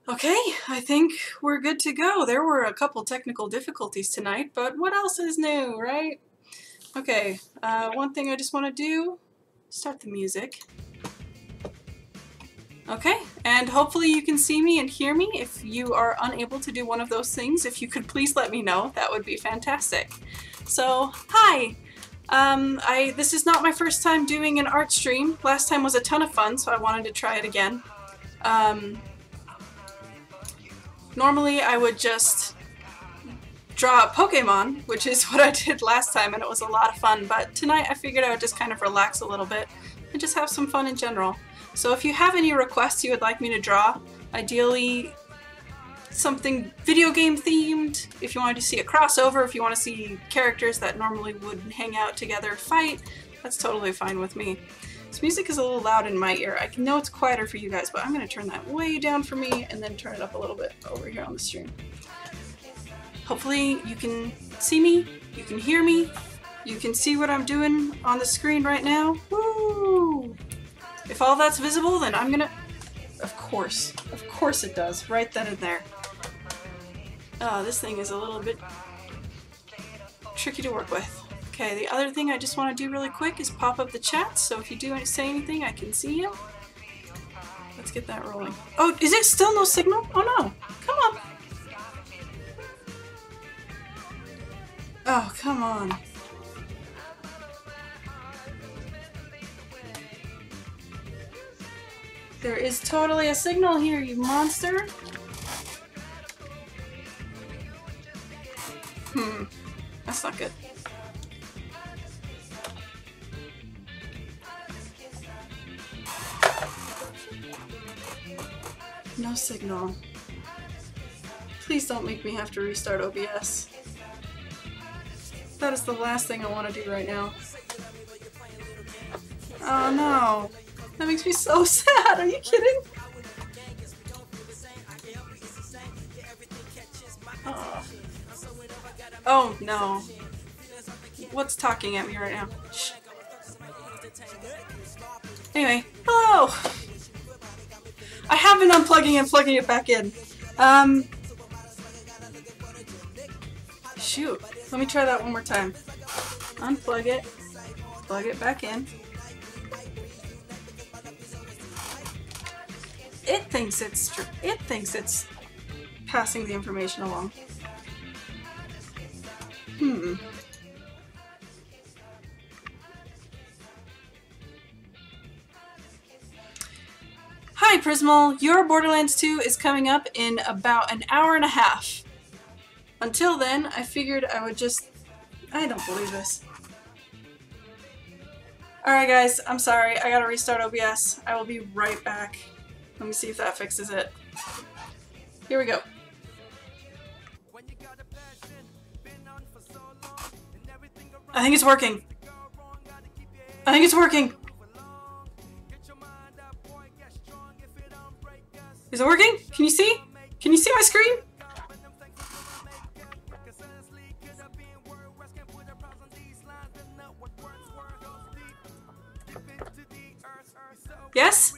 Okay, I think we're good to go. There were a couple technical difficulties tonight, but what else is new, right? Okay, one thing I just want to do, start the music. Okay, and hopefully you can see me and hear me. If you are unable to do one of those things, if you could please let me know, that would be fantastic. So, hi! This is not my first time doing an art stream. Last time was a ton of fun, so I wanted to try it again. Normally I would just draw a Pokemon, which is what I did last time, and it was a lot of fun, but tonight I figured I would just kind of relax a little bit and just have some fun in general. So if you have any requests you would like me to draw, ideally something video game themed, if you wanted to see a crossover, if you want to see characters that normally wouldn't hang out together fight, that's totally fine with me. This music is a little loud in my ear. I know it's quieter for you guys, but I'm going to turn that way down for me and then turn it up a little bit over here on the stream. Hopefully you can see me, you can hear me, you can see what I'm doing on the screen right now. Woo! If all that's visible, then I'm gonna... Of course it does, right then and there. This thing is a little bit tricky to work with. Okay, the other thing I just want to do really quick is pop up the chat, so if you do say anything, I can see you. Let's get that rolling. Oh, is it still no signal? Oh no! Come on! Oh, come on. There is totally a signal here, you monster! That's not good. No signal. Please don't make me have to restart OBS. That is the last thing I want to do right now. Oh no! That makes me so sad! Are you kidding? Oh no. What's talking at me right now? Shh. Anyway, hello! I have been unplugging and plugging it back in. Shoot. Let me try that one more time. Unplug it, plug it back in. It thinks it's passing the information along. Hi Prismal, your Borderlands 2 is coming up in about an hour and a half. Until then, I figured I would just... I don't believe this. Alright guys, I'm sorry, I gotta restart OBS. I will be right back. Let me see if that fixes it. Here we go. I think it's working. I think it's working. Is it working? Can you see? Can you see my screen? Yes?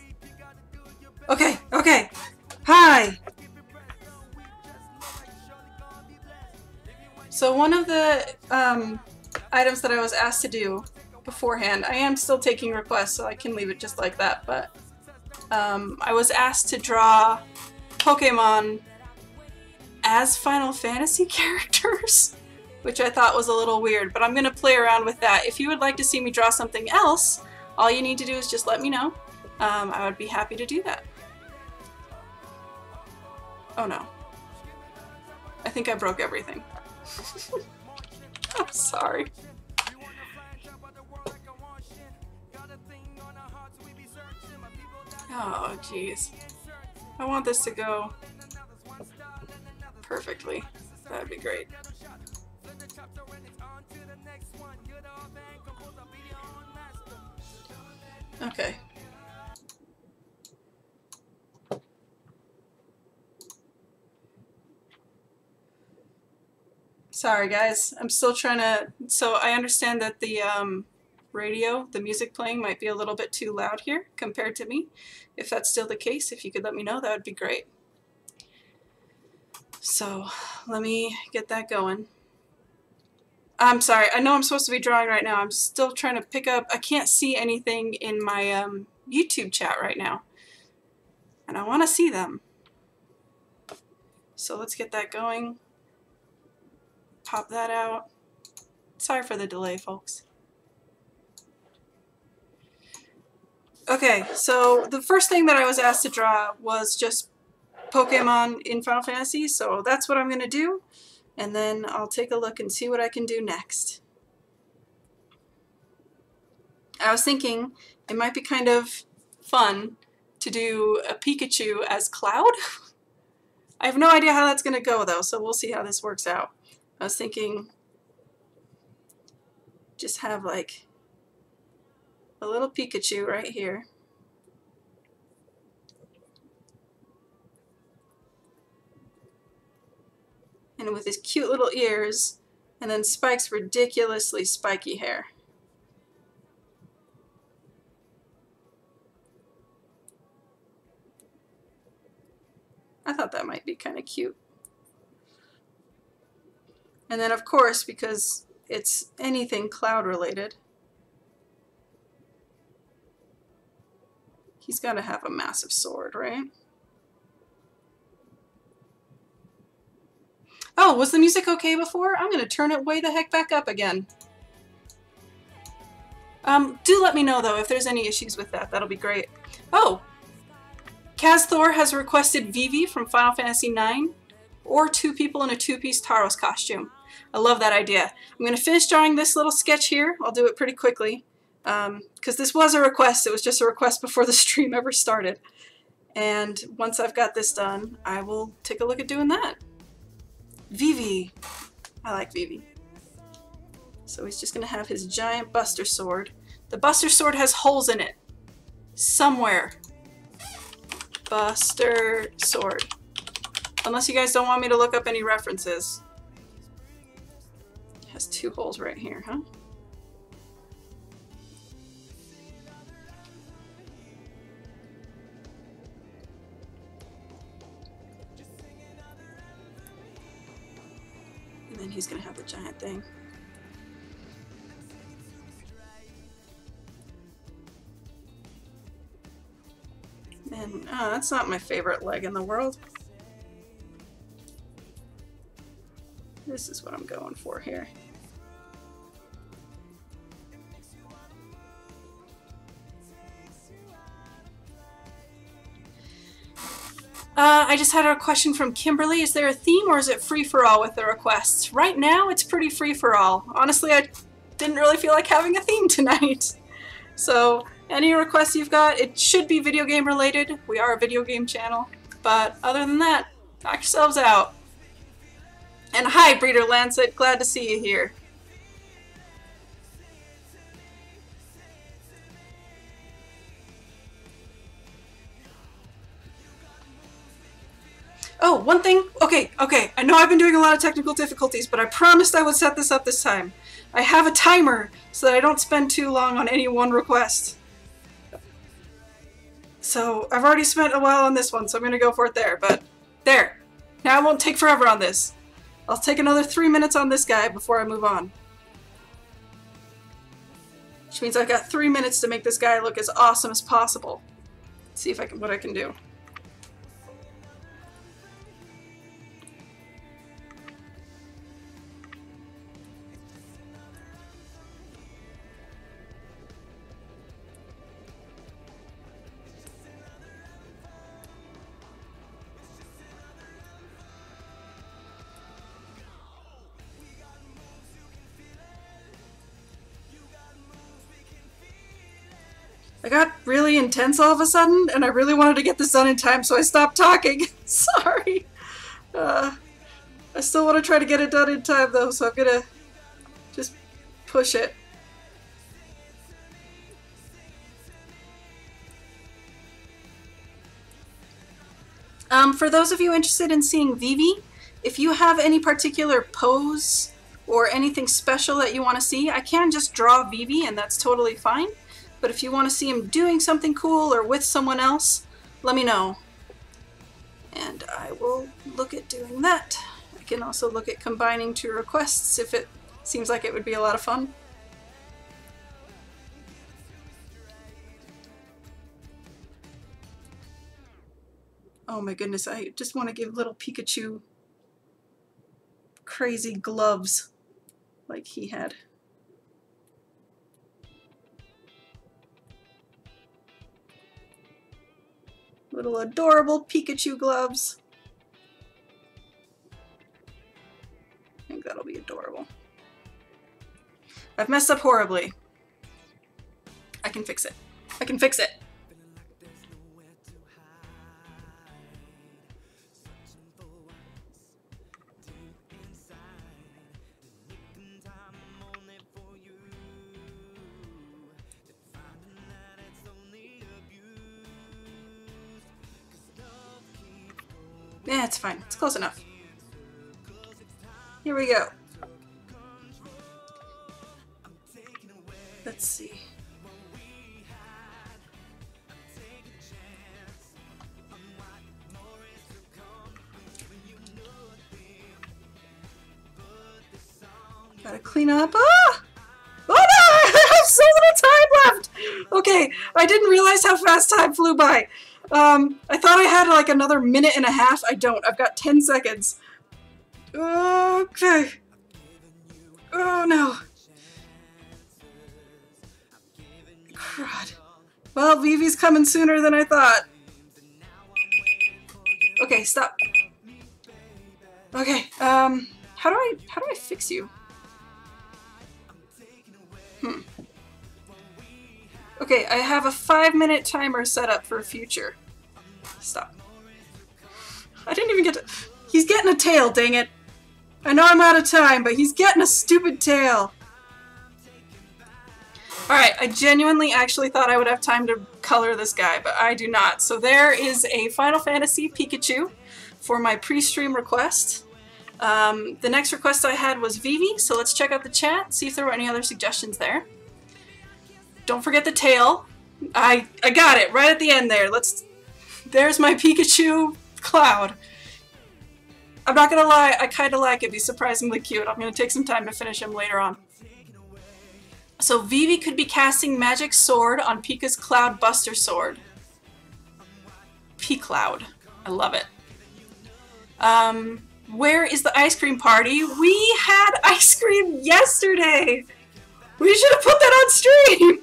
Okay, okay. Hi! So one of the items that I was asked to do beforehand, I am still taking requests, so I can leave it just like that, but I was asked to draw Pokemon as Final Fantasy characters, which I thought was a little weird, but I'm going to play around with that. If you would like to see me draw something else, all you need to do is just let me know. I would be happy to do that. Oh no. I think I broke everything. I'm sorry. Oh, jeez. I want this to go perfectly. That'd be great. Okay. Sorry guys, I'm still trying to... So I understand that the radio, the music playing, might be a little bit too loud here compared to me. If that's still the case, if you could let me know, that would be great. So let me get that going. I'm sorry, I know I'm supposed to be drawing right now. I'm still trying to pick up, I can't see anything in my YouTube chat right now. And I want to see them. So let's get that going. Pop that out. Sorry for the delay, folks. Okay, so the first thing that I was asked to draw was just Pokemon in Final Fantasy, so that's what I'm going to do. And then I'll take a look and see what I can do next. I was thinking it might be kind of fun to do a Pikachu as Cloud. I have no idea how that's going to go though, so we'll see how this works out. I was thinking just have like a little Pikachu right here. And with his cute little ears, and then Spike's ridiculously spiky hair. I thought that might be kind of cute. And then of course, because it's anything Cloud related, he's got to have a massive sword, right? Oh, was the music okay before? I'm going to turn it way the heck back up again. Do let me know, though, if there's any issues with that. That'll be great. Oh! Kaz has requested Vivi from Final Fantasy IX, or 2 people in a 2-piece Taros costume. I love that idea. I'm going to finish drawing this little sketch here. I'll do it pretty quickly, because this was a request. It was just a request before the stream ever started. And once I've got this done, I will take a look at doing that. Vivi. I like Vivi. So he's just going to have his giant Buster Sword. The Buster Sword has holes in it. Somewhere. Buster Sword. Unless you guys don't want me to look up any references. It has 2 holes right here, huh? And then he's going to have the giant thing. And that's not my favorite leg in the world. This is what I'm going for here. I just had a question from Kimberly. Is there a theme or is it free-for-all with the requests? Right now, it's pretty free-for-all. Honestly, I didn't really feel like having a theme tonight. So, any requests you've got, it should be video game related. We are a video game channel. But other than that, knock yourselves out. And hi, Breeder Lancet. Glad to see you here. Oh, one thing. Okay. I know I've been doing a lot of technical difficulties, but I promised I would set this up this time. I have a timer so that I don't spend too long on any one request. So I've already spent a while on this one, so I'm going to go for it there. But there. Now I won't take forever on this. I'll take another 3 minutes on this guy before I move on. Which means I've got 3 minutes to make this guy look as awesome as possible. Let's see if I can, what I can do. I got really intense all of a sudden, and I really wanted to get this done in time, so I stopped talking. Sorry. I still want to try to get it done in time, though, so I'm gonna just push it. For those of you interested in seeing Vivi, if you have any particular pose or anything special that you want to see, I can just draw Vivi, and that's totally fine. But if you want to see him doing something cool or with someone else, let me know. And I will we'll look at doing that. I can also look at combining two requests if it seems like it would be a lot of fun. Oh my goodness, I just want to give little Pikachu crazy gloves like he had. Little adorable Pikachu gloves. I think that'll be adorable. I've messed up horribly. I can fix it. I can fix it. Yeah, it's fine. It's close enough. Here we go. Let's see. Gotta clean up. Ah! Oh no! I have so little time left! Okay, I didn't realize how fast time flew by. I thought I had like another minute and a half. I don't. I've got 10 seconds. Okay. Oh no. God. Well, Vivi's coming sooner than I thought. Okay, stop. Okay, how do I fix you? Okay, I have a 5-minute timer set up for future. Stop. I didn't even get to... He's getting a tail, dang it. I know I'm out of time, but he's getting a stupid tail. Alright, I genuinely actually thought I would have time to color this guy, but I do not. So there is a Final Fantasy Pikachu for my pre-stream request. The next request I had was Vivi, so let's check out the chat, see if there were any other suggestions there. Don't forget the tail. I got it right at the end there. There's my Pikachu Cloud. I'm not gonna lie, I kinda like it. He's surprisingly cute. I'm gonna take some time to finish him later on. So Vivi could be casting Magic Sword on Pika's Cloud Buster Sword. P-Cloud. I love it. Where is the ice cream party? We had ice cream yesterday! We should have put that on stream!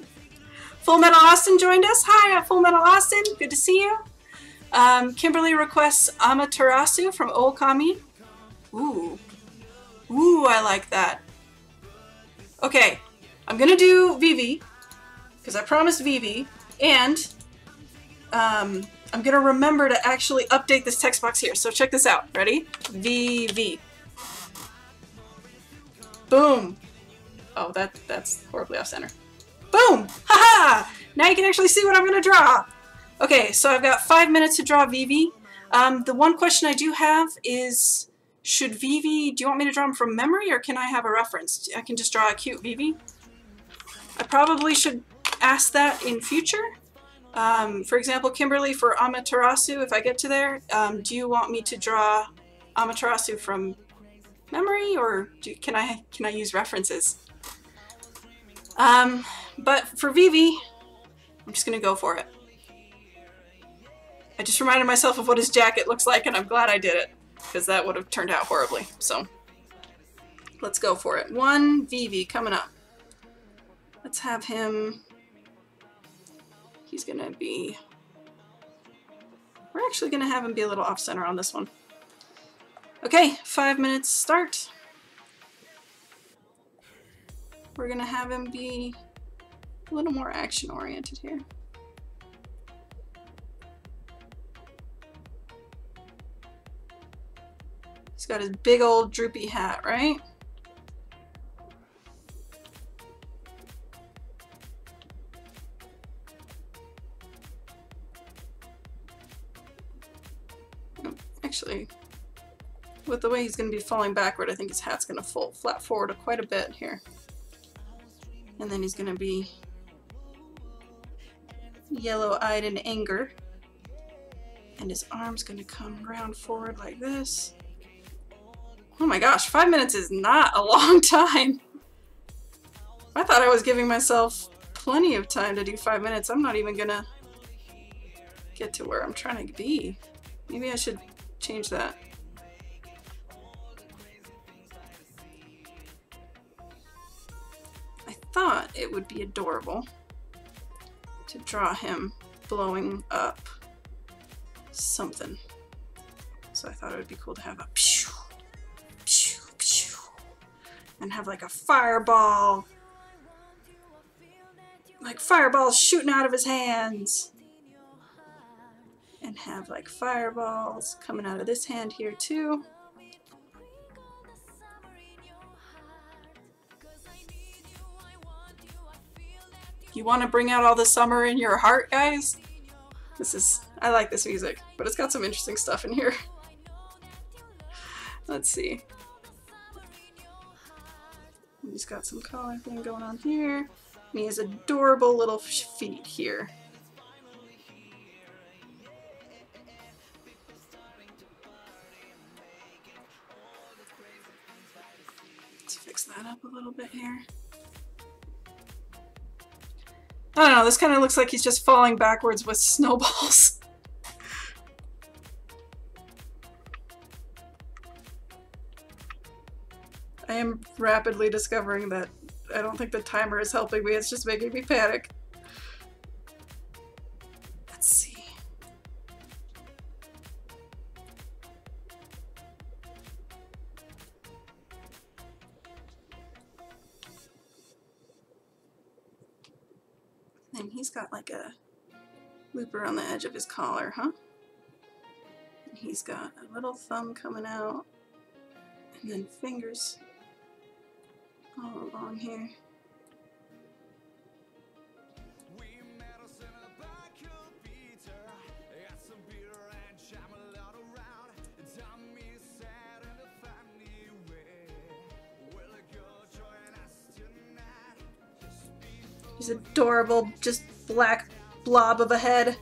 Full Metal Austin joined us. Hi, Full Metal Austin. Good to see you. Kimberly requests Amaterasu from Okami. Ooh. Ooh, I like that. Okay, I'm gonna do Vivi, because I promised Vivi, and I'm gonna remember to actually update this text box here. So check this out. Ready? Vivi. Boom. Oh, that's horribly off center. Boom! Haha! Now you can actually see what I'm gonna draw. Okay, so I've got 5 minutes to draw Vivi. The one question I do have is, should Vivi, do you want me to draw him from memory, or can I have a reference? I can just draw a cute Vivi. I probably should ask that in future. For example, Kimberly, for Amaterasu, if I get to there, do you want me to draw Amaterasu from memory, or can I use references? But for Vivi, I'm just gonna go for it. I just reminded myself of what his jacket looks like, and I'm glad I did it, because that would have turned out horribly. So let's go for it. One Vivi coming up. Let's have him. He's gonna be. We're actually gonna have him be a little off center on this one. Okay, 5 minutes start. We're gonna have him be a little more action oriented here. He's got his big old droopy hat, right? Actually, with the way he's going to be falling backward, I think his hat's going to fall flat forward quite a bit here. And then he's going to be yellow-eyed in anger. And his arm's gonna come round forward like this. Oh my gosh, 5 minutes is not a long time. I thought I was giving myself plenty of time to do 5 minutes. I'm not even gonna get to where I'm trying to be. Maybe I should change that. I thought it would be adorable to draw him blowing up something. So I thought it would be cool to have a pew, pew, pew, and have like a fireball, like fireballs shooting out of his hands, and have like fireballs coming out of this hand here too. You want to bring out all the summer in your heart, guys? I like this music, but it's got some interesting stuff in here. Let's see. He's got some collar thing going on here. And he has adorable little feet here. Let's fix that up a little bit here. I don't know, this kind of looks like he's just falling backwards with snowballs. I am rapidly discovering that I don't think the timer is helping me, it's just making me panic. Let's see. And he's got like a loop around the edge of his collar, huh? And he's got a little thumb coming out, and then fingers all along here. He's adorable, just black blob of a head.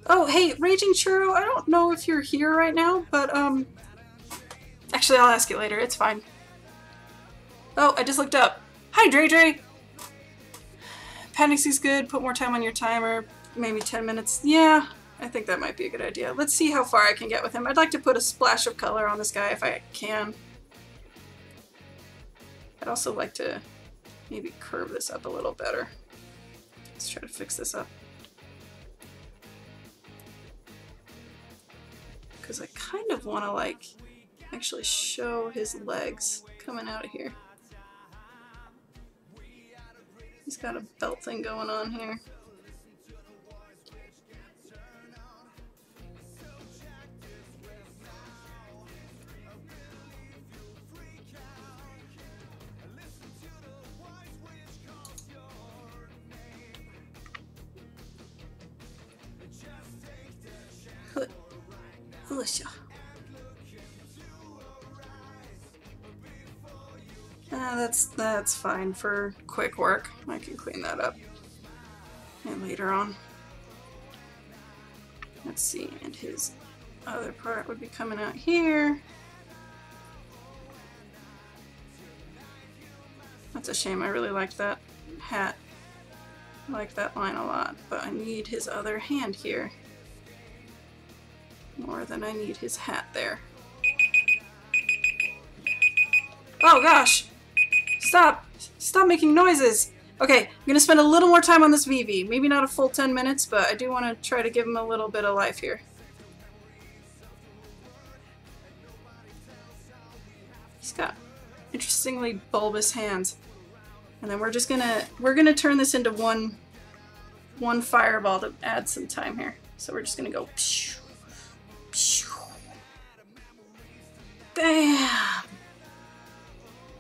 Oh, hey, Raging Churro, I don't know if you're here right now, but, actually, I'll ask you later, it's fine. Oh, I just looked up. Hi, Dre Dre! Panics's good, put more time on your timer, maybe 10 minutes. Yeah, I think that might be a good idea. Let's see how far I can get with him. I'd like to put a splash of color on this guy if I can. I'd also like to maybe curve this up a little better. Let's try to fix this up. Because I kind of want to like actually show his legs coming out of here. He's got a belt thing going on here. That's fine for quick work. I can clean that up. And later on. Let's see, and his other part would be coming out here. That's a shame, I really liked that hat. I like that line a lot, but I need his other hand here. More than I need his hat there. Oh gosh! Stop! Stop making noises! Okay, I'm gonna spend a little more time on this Vivi. Maybe not a full 10 minutes, but I do want to try to give him a little bit of life here. He's got interestingly bulbous hands. And then we're gonna turn this into one fireball to add some time here. So we're just gonna go pshh, pshh. Bam!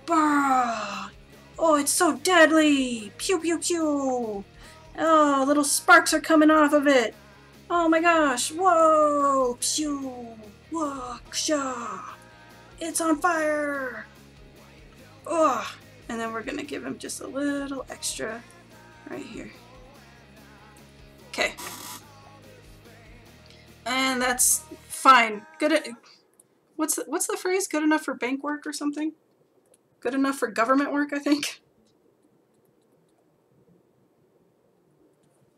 Bah! Oh, it's so deadly! Pew pew pew! Oh, little sparks are coming off of it! Oh my gosh! Whoa! Phew! Whoa! Ksha! It's on fire! Ugh! And then we're gonna give him just a little extra right here. Okay. And that's fine. Good. What's the phrase? Good enough for bank work or something? Good enough for government work, I think.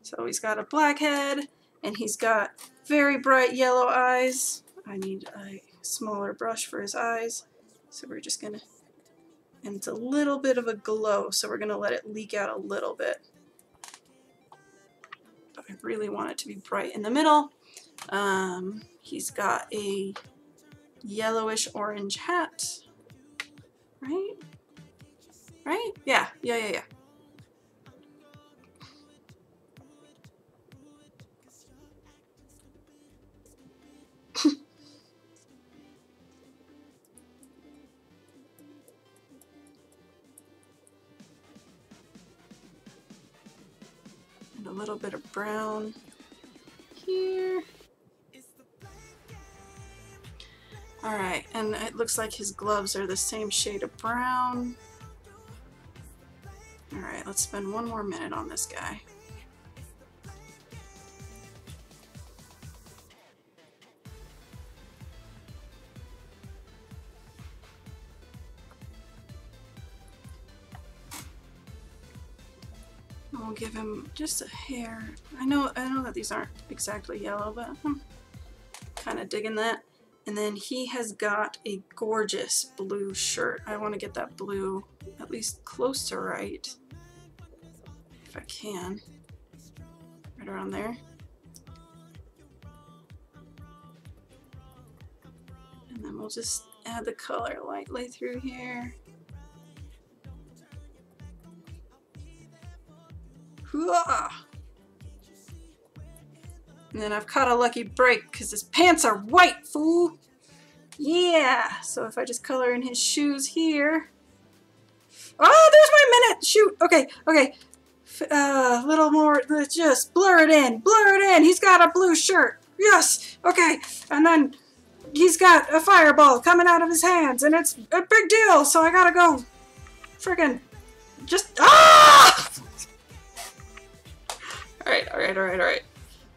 So he's got a black head, and he's got very bright yellow eyes. I need a smaller brush for his eyes. So we're just gonna, and it's a little bit of a glow, so we're gonna let it leak out a little bit. But I really want it to be bright in the middle. He's got a yellowish orange hat, right? Right? Yeah. And a little bit of brown here. Alright, and it looks like his gloves are the same shade of brown. Alright, let's spend one more minute on this guy. We'll give him just a hair. I know that these aren't exactly yellow, but I'm kind of digging that. And then he has got a gorgeous blue shirt. I want to get that blue at least close to right, if I can. Right around there. And then we'll just add the color lightly through here. Hooah! And then I've caught a lucky break because his pants are white, fool! Yeah! So if I just color in his shoes here. Oh, there's my minute! Shoot! Okay. A little more, just blur it in. He's got a blue shirt. Yes! Okay. And then he's got a fireball coming out of his hands, and it's a big deal, so I gotta go friggin' just. Ah! Alright.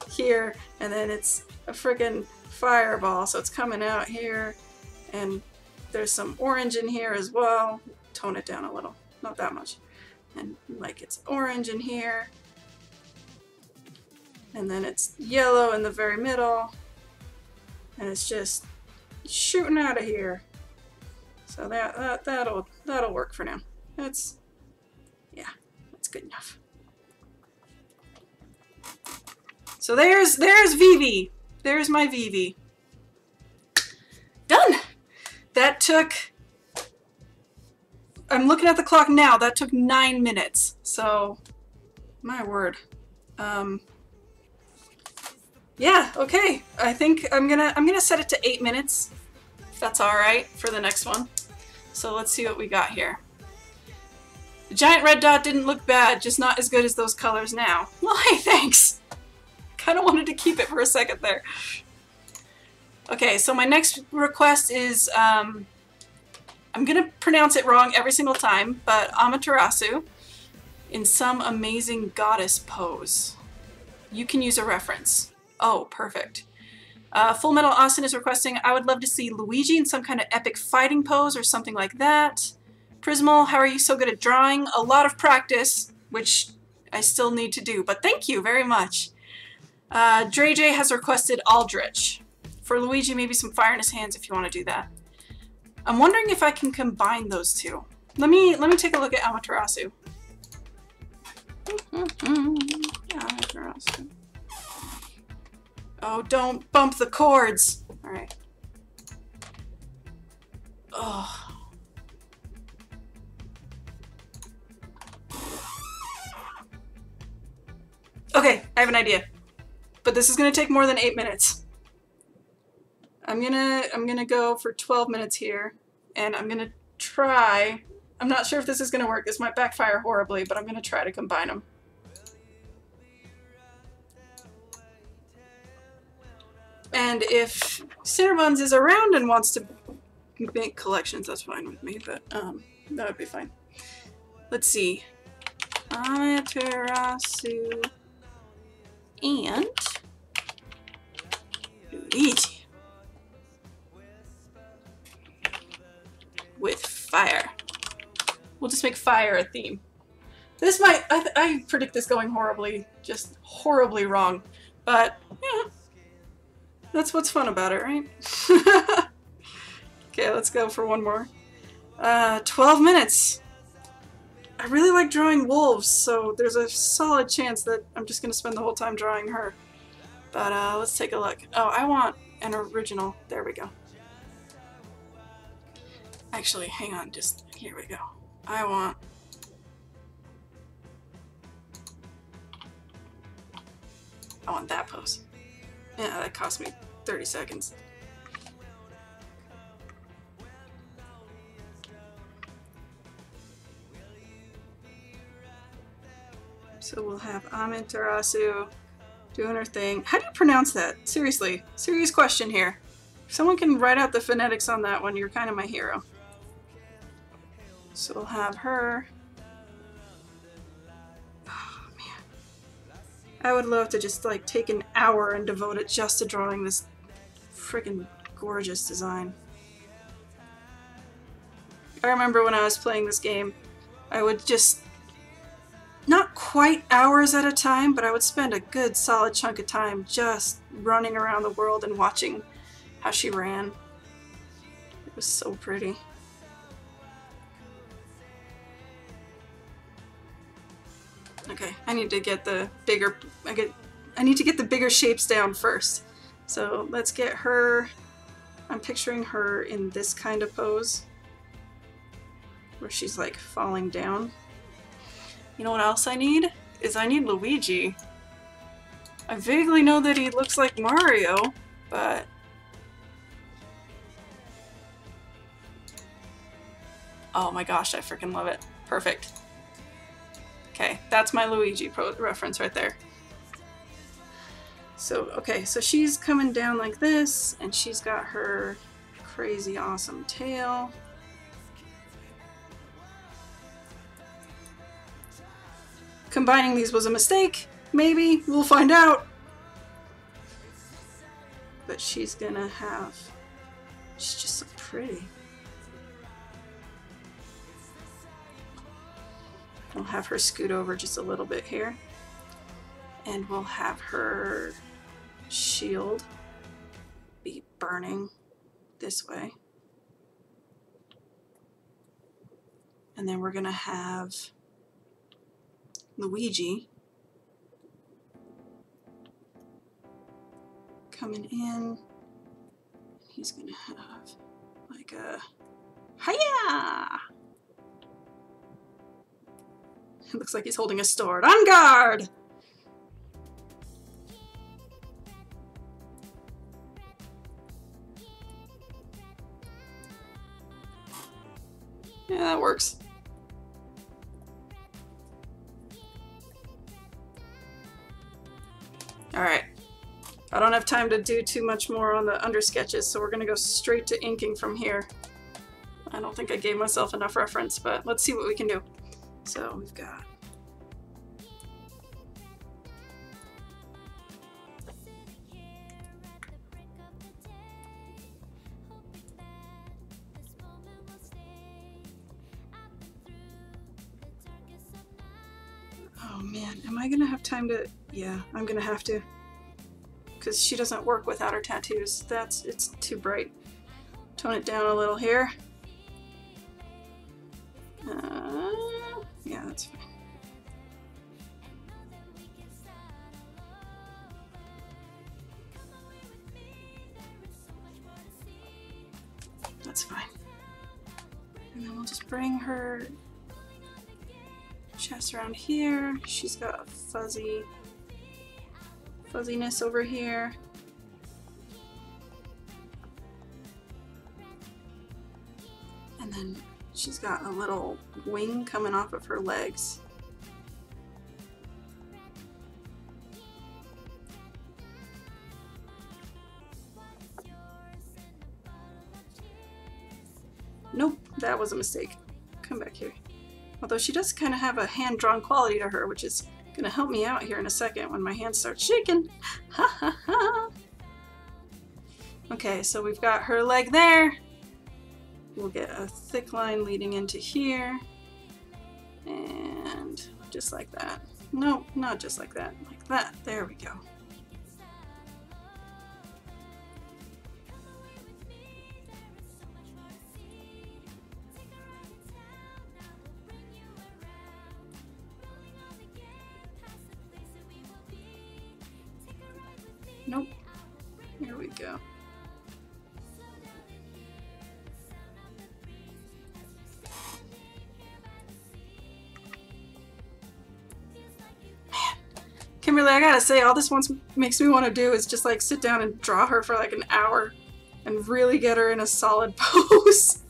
Here, and then it's a friggin' fireball, so it's coming out here, and there's some orange in here as well. Tone it down a little, not that much. And like it's orange in here, and then it's yellow in the very middle, and it's just shooting out of here. So that'll work for now. That's good enough. So there's Vivi. There's my Vivi. Done! That took, I'm looking at the clock now, that took 9 minutes. So, my word. Yeah, okay. I think I'm gonna set it to 8 minutes, if that's alright, for the next one. So let's see what we got here. The giant red dot didn't look bad, just not as good as those colors now. Well, hey, thanks! Kind of wanted to keep it for a second there. Okay, so my next request is, I'm gonna pronounce it wrong every single time, but Amaterasu in some amazing goddess pose. You can use a reference. Oh, perfect. Full Metal Austin is requesting, I would love to see Luigi in some kind of epic fighting pose or something like that. Prismal, how are you so good at drawing? A lot of practice, which I still need to do, but thank you very much. Dre J has requested Aldrich. For Luigi, maybe some fire in his hands if you want to do that. I'm wondering if I can combine those two. Let me take a look at Amaterasu. Amaterasu. Oh, don't bump the chords. All right. Oh. Okay, I have an idea. But this is gonna take more than 8 minutes. I'm gonna go for 12 minutes here, and I'm gonna try. I'm not sure if this is gonna work. This might backfire horribly, but I'm gonna try to combine them. And if Cinnabuns is around and wants to make collections, that's fine with me, but that would be fine. Let's see. Amaterasu and Luigi with fire. We'll just make fire a theme. This might, I predict this going horribly, just horribly wrong, but yeah, that's what's fun about it, right? Okay, let's go for one more. 12 minutes. I really like drawing wolves, so there's a solid chance that I'm just going to spend the whole time drawing her. But let's take a look. Oh, I want an original. There we go. Actually, hang on, just here we go. I want that pose. Yeah, that cost me 30 seconds. So we'll have Amaterasu doing her thing. How do you pronounce that? Seriously, serious question here. If someone can write out the phonetics on that one, you're kind of my hero. So we'll have her. Oh man. I would love to just like take an hour and devote it just to drawing this freaking gorgeous design. I remember when I was playing this game, I would just, not quite hours at a time, but I would spend a good solid chunk of time just running around the world and watching how she ran. It was so pretty. Okay, I need to get the bigger, I need to get the bigger shapes down first. So let's get her, I'm picturing her in this kind of pose, where she's like falling down. You know what else I need? I need Luigi. I vaguely know that he looks like Mario, but... oh my gosh, I freaking love it. Perfect. Okay, that's my Luigi reference right there. So, okay, so she's coming down like this, and she's got her crazy awesome tail. Combining these was a mistake, maybe, we'll find out. But she's gonna have, she's just so pretty. We'll have her scoot over just a little bit here. And we'll have her shield be burning this way. And then we're gonna have Luigi coming in. He's gonna have like a hiya! It looks like he's holding a sword. On guard! Yeah, that works. Alright. I don't have time to do too much more on the under sketches, so we're gonna go straight to inking from here. I don't think I gave myself enough reference, but let's see what we can do. So we've got oh man, am I gonna have time to... yeah, I'm gonna have to. Because she doesn't work without her tattoos. It's too bright. Tone it down a little here. Yeah, that's fine. That's fine. And then we'll just bring her chest around here. She's got a fuzziness over here. And then she's got a little wing coming off of her legs. Nope, that was a mistake. Come back here. Although she does kind of have a hand-drawn quality to her, which is going to help me out here in a second when my hands start shaking. Ha ha ha! Okay, so we've got her leg there. We'll get a thick line leading into here. And just like that. No, not just like that. Like that. There we go. Nope. Here we go. Kimberly, I gotta say, all this makes me want to do is just like sit down and draw her for like an hour and really get her in a solid pose.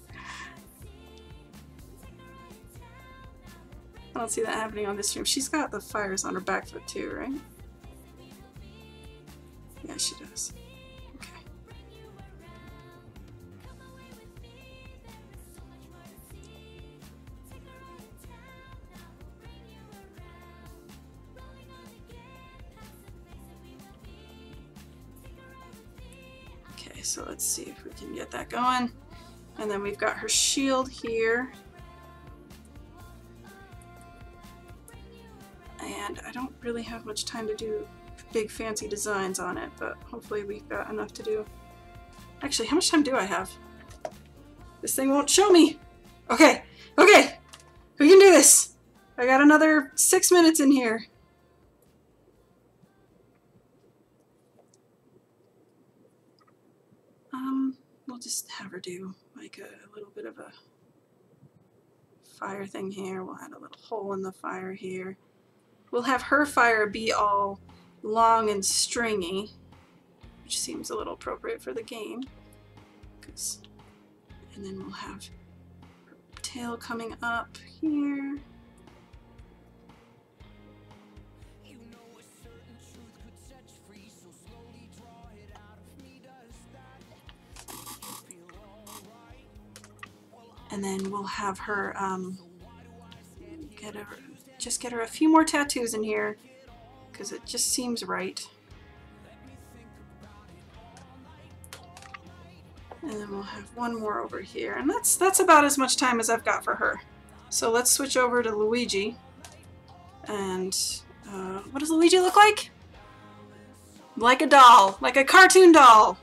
I don't see that happening on this stream. She's got the fires on her back foot too, right? Yeah, she does. Okay. Okay, so let's see if we can get that going. And then we've got her shield here. And I don't really have much time to do big fancy designs on it, but hopefully we've got enough to do. Actually, how much time do I have? This thing won't show me. Okay, okay, we can do this. I got another 6 minutes in here. We'll just have her do like a little bit of a fire thing here. We'll add a little hole in the fire here. We'll have her fire be all long and stringy, which seems a little appropriate for the game. And then we'll have her tail coming up here. And then we'll have her just get her a few more tattoos in here, because it just seems right. And then we'll have one more over here, and that's about as much time as I've got for her. So let's switch over to Luigi. And what does Luigi look like? Like a doll, like a cartoon doll.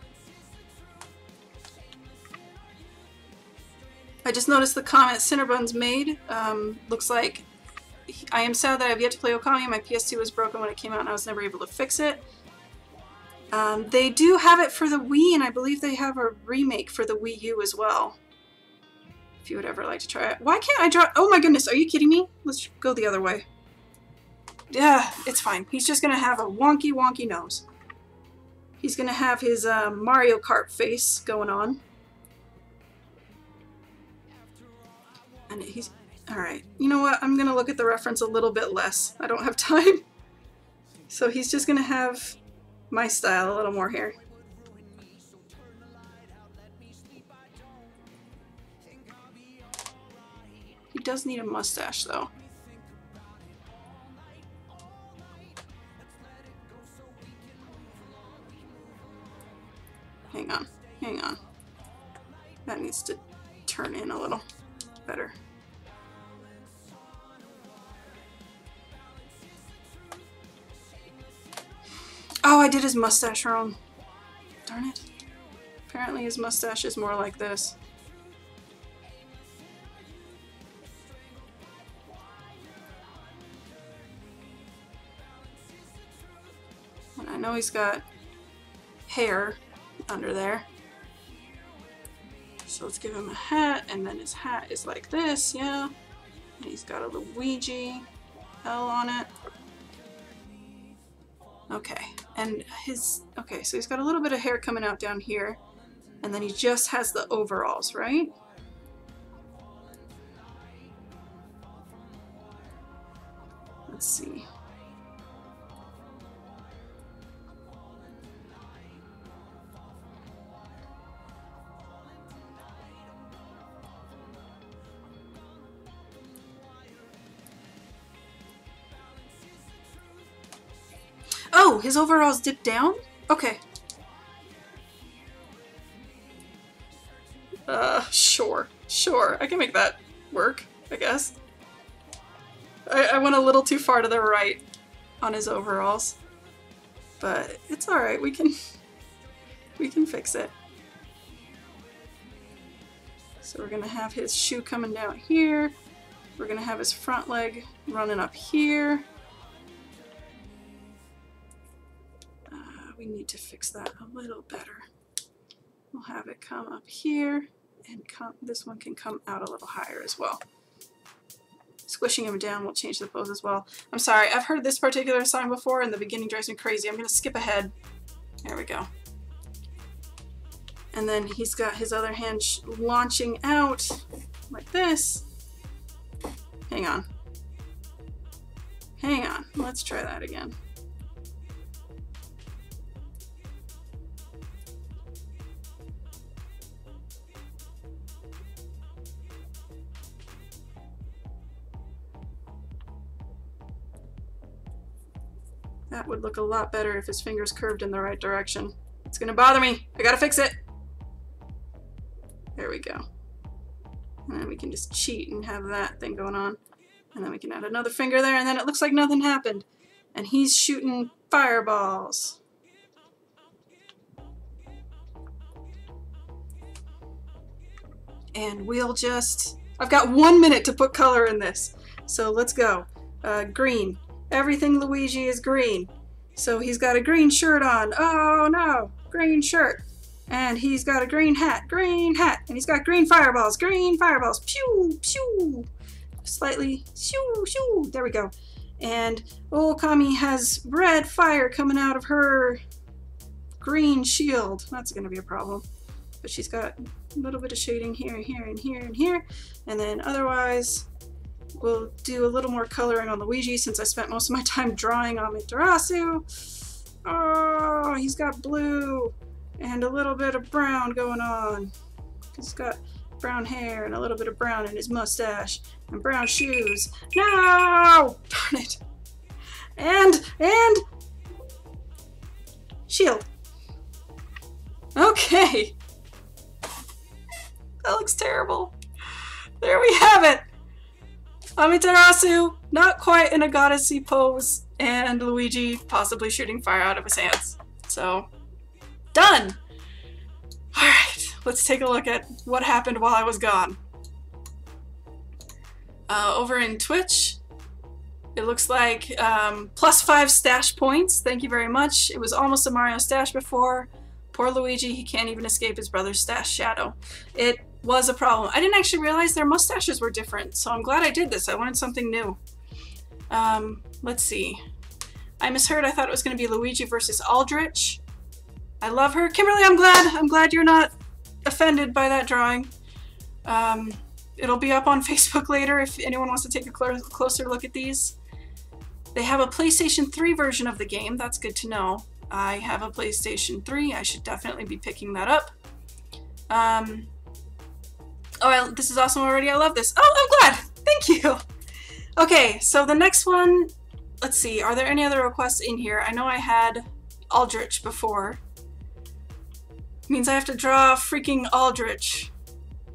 I just noticed the comment Cinnabuns made. Looks like I am sad that I've yet to play Okami. My PS2 was broken when it came out and I was never able to fix it. They do have it for the Wii, and I believe they have a remake for the Wii U as well. If you would ever like to try it. Why can't I draw? Oh my goodness, are you kidding me? Let's go the other way. Yeah, it's fine. He's just gonna have a wonky, wonky nose. He's gonna have his Mario Kart face going on. And he's... Alright, you know what? I'm gonna look at the reference a little bit less. I don't have time. So he's just gonna have my style a little more here. He does need a mustache though. Hang on, hang on. That needs to turn in a little better. Oh, I did his mustache wrong. Darn it. Apparently his mustache is more like this. And I know he's got hair under there. So let's give him a hat, and then his hat is like this, yeah. And he's got a Luigi L on it. Okay, and okay, so he's got a little bit of hair coming out down here, and then he just has the overalls, right? Let's see. his overalls dip down? Okay. Sure. Sure. I can make that work, I guess. I went a little too far to the right on his overalls. But it's alright, we can fix it. So we're gonna have his shoe coming down here. We're gonna have his front leg running up here. We need to fix that a little better. We'll have it come up here, and this one can come out a little higher as well. Squishing him down will change the pose as well. I'm sorry, I've heard this particular song before and the beginning drives me crazy. I'm gonna skip ahead. There we go. And then he's got his other hand launching out like this. Hang on. Hang on, let's try that again. That would look a lot better if his fingers curved in the right direction. It's gonna bother me. I gotta fix it. There we go. And then we can just cheat and have that thing going on. And then we can add another finger there, and then it looks like nothing happened. And he's shooting fireballs. And we'll just... I've got 1 minute to put color in this. So let's go. Green. Everything Luigi is green. So he's got a green shirt on. Oh no! Green shirt. And he's got a green hat. Green hat. And he's got green fireballs. Green fireballs. Pew! Pew! Slightly. Shoo! Shoo! There we go. And Okami has red fire coming out of her green shield. That's going to be a problem. But she's got a little bit of shading here, and here, and here, and here. And then otherwise... we'll do a little more coloring on Luigi since I spent most of my time drawing on Amaterasu. Oh, he's got blue and a little bit of brown going on. He's got brown hair and a little bit of brown in his mustache and brown shoes. No! Darn it. And shield. Okay. That looks terrible. There we have it. Amaterasu, not quite in a goddessy pose, and Luigi possibly shooting fire out of his hands. So, done! Alright, let's take a look at what happened while I was gone. Over in Twitch, it looks like +5 stash points. Thank you very much. It was almost a Mario stash before. Poor Luigi, he can't even escape his brother's stash shadow. It was a problem. I didn't actually realize their mustaches were different, so I'm glad I did this. I learned something new. Let's see. I misheard. I thought it was going to be Luigi versus Aldrich. I love her. Kimberly, I'm glad you're not offended by that drawing. It'll be up on Facebook later if anyone wants to take a closer look at these. They have a PlayStation 3 version of the game. That's good to know. I have a PlayStation 3. I should definitely be picking that up. Oh, this is awesome already. I love this. Oh, I'm glad. Thank you. Okay, so the next one, let's see. Are there any other requests in here? I know I had Aldrich before. Means I have to draw freaking Aldrich.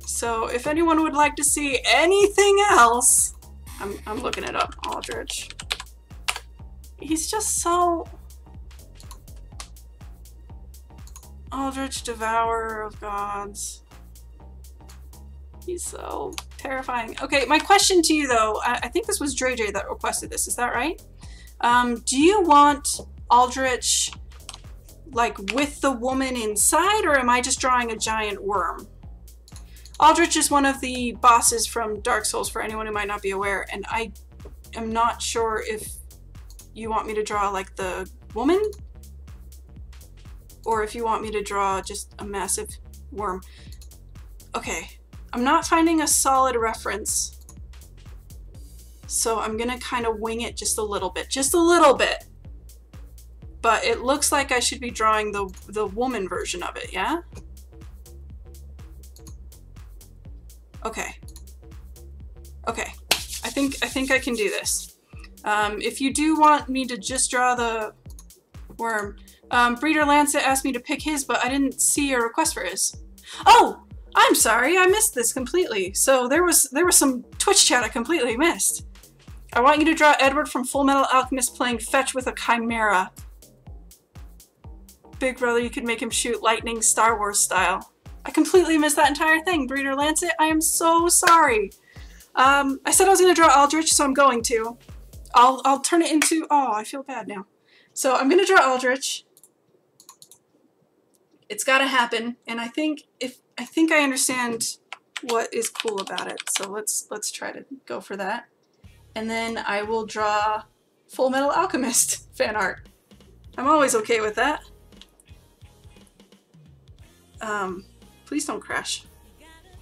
So if anyone would like to see anything else, I'm looking it up. Aldrich. He's just so... Aldrich, Devourer of Gods. He's so terrifying. Okay, my question to you though, I think this was Dre that requested this, is that right? Do you want Aldrich like with the woman inside, or am I just drawing a giant worm? Aldrich is one of the bosses from Dark Souls, for anyone who might not be aware, and I am not sure if you want me to draw like the woman, or if you want me to draw just a massive worm. Okay. I'm not finding a solid reference, so I'm gonna kind of wing it just a little bit. But it looks like I should be drawing the woman version of it, yeah? Okay. Okay. I think I can do this. If you do want me to just draw the Worm. Breeder Lancet asked me to pick his, but I didn't see a request for his. Oh! I'm sorry, I missed this completely. So there was some Twitch chat I completely missed. I want you to draw Edward from Full Metal Alchemist playing fetch with a chimera. Big brother, you could make him shoot lightning Star Wars style. I completely missed that entire thing, Breeder Lancet. I am so sorry. I said I was going to draw Aldrich, so I'm going to. I'll turn it into... Oh, I feel bad now. So I'm going to draw Aldrich. It's got to happen, and I think I understand what is cool about it. So let's try to go for that. And then I will draw Full Metal Alchemist fan art. I'm always okay with that. Please don't crash.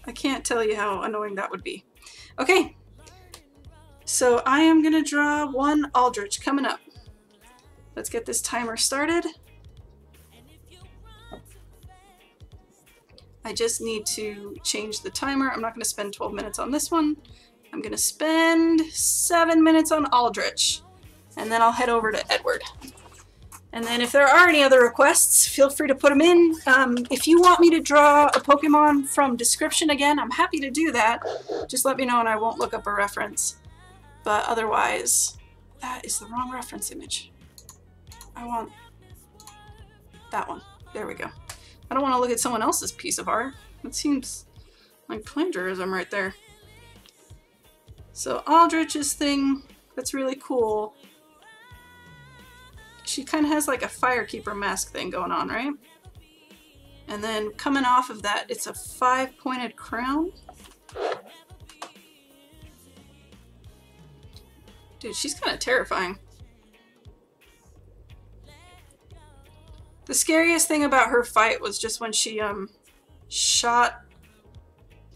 I can't tell you how annoying that would be. Okay, so I am gonna draw one Aldrich coming up. Let's get this timer started. I just need to change the timer. I'm not gonna spend 12 minutes on this one. I'm gonna spend 7 minutes on Aldrich, and then I'll head over to Edward. And then if there are any other requests, feel free to put them in. If you want me to draw a Pokemon from description again, I'm happy to do that. Just let me know and I won't look up a reference. But otherwise, that is the wrong reference image. I want that one. There we go. I don't want to look at someone else's piece of art. It seems like plagiarism right there. So Aldrich's thing, that's really cool. She kind of has like a Firekeeper mask thing going on, right? And then coming off of that, it's a 5-pointed crown. Dude, she's kind of terrifying. The scariest thing about her fight was just when she shot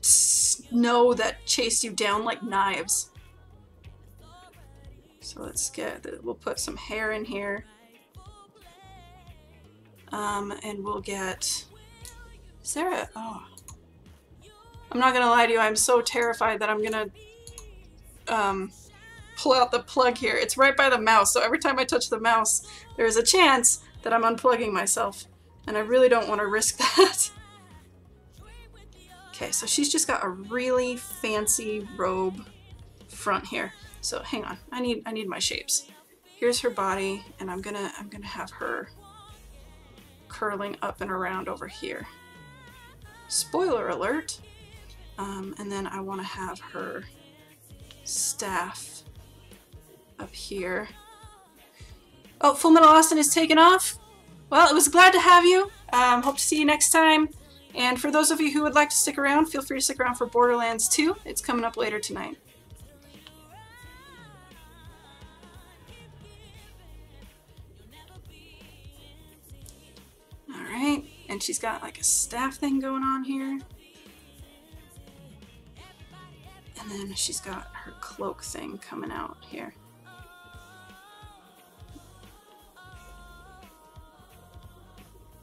snow that chased you down like knives. So let's we'll put some hair in here. And we'll get Sarah. Oh, I'm not gonna lie to you. I'm so terrified that I'm gonna pull out the plug here. It's right by the mouse, so every time I touch the mouse, there's a chance that I'm unplugging myself, and I really don't want to risk that. Okay, so she's just got a really fancy robe front here. So hang on, I need my shapes. Here's her body, and I'm gonna have her curling up and around over here. Spoiler alert. And then I want to have her staff up here. Oh, Full Metal Austin is taken off. Well, it was glad to have you. Hope to see you next time. And for those of you who would like to stick around, feel free to stick around for Borderlands 2. It's coming up later tonight. Alright, and she's got like a staff thing going on here. And then she's got her cloak thing coming out here.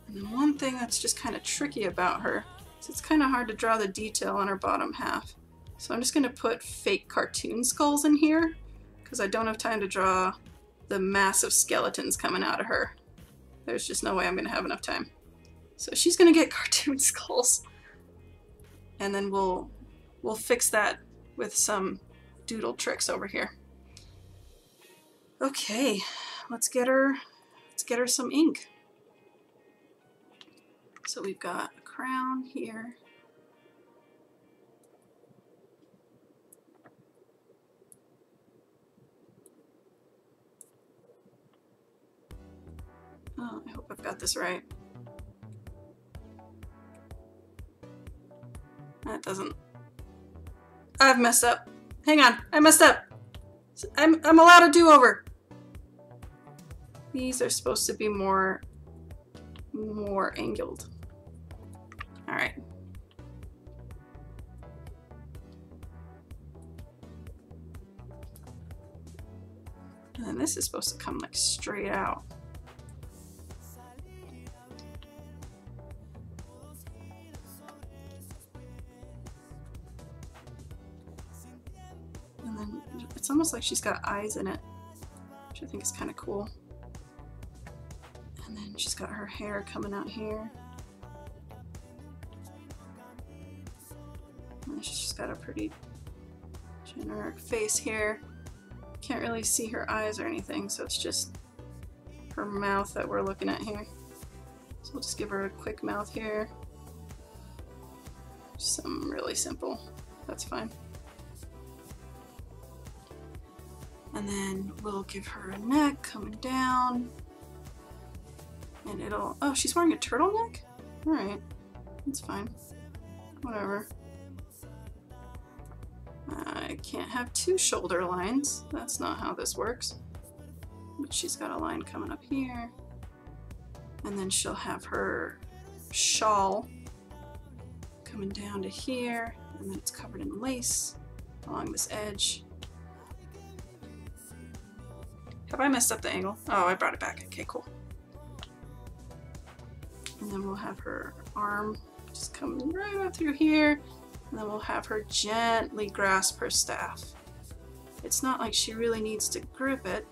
And then one thing that's just kind of tricky about her is it's kind of hard to draw the detail on her bottom half. So I'm just going to put fake cartoon skulls in here because I don't have time to draw the massive skeletons coming out of her. There's just no way I'm going to have enough time. So she's going to get cartoon skulls. And then we'll fix that with some doodle tricks over here. Okay, let's get her some ink. So we've got a crown here. Oh, I hope I've got this right. That doesn't... I've messed up. Hang on, I messed up. I'm allowed a do-over. These are supposed to be more angled. All right. And then this is supposed to come like straight out. And then it's almost like she's got eyes in it, which I think is kind of cool. And then she's got her hair coming out here. And she's got a pretty generic face here. Can't really see her eyes or anything, so it's just her mouth that we're looking at here. So we'll just give her a quick mouth here. Some really simple. That's fine. And then we'll give her a neck coming down. And it'll... Oh, she's wearing a turtleneck? Alright. That's fine. Whatever. I can't have two shoulder lines. That's not how this works. But she's got a line coming up here. And then she'll have her shawl coming down to here. And then it's covered in lace along this edge. Have I messed up the angle? Oh, I brought it back. Okay, cool. And then we'll have her arm just coming right up through here. And then we'll have her gently grasp her staff. It's not like she really needs to grip it.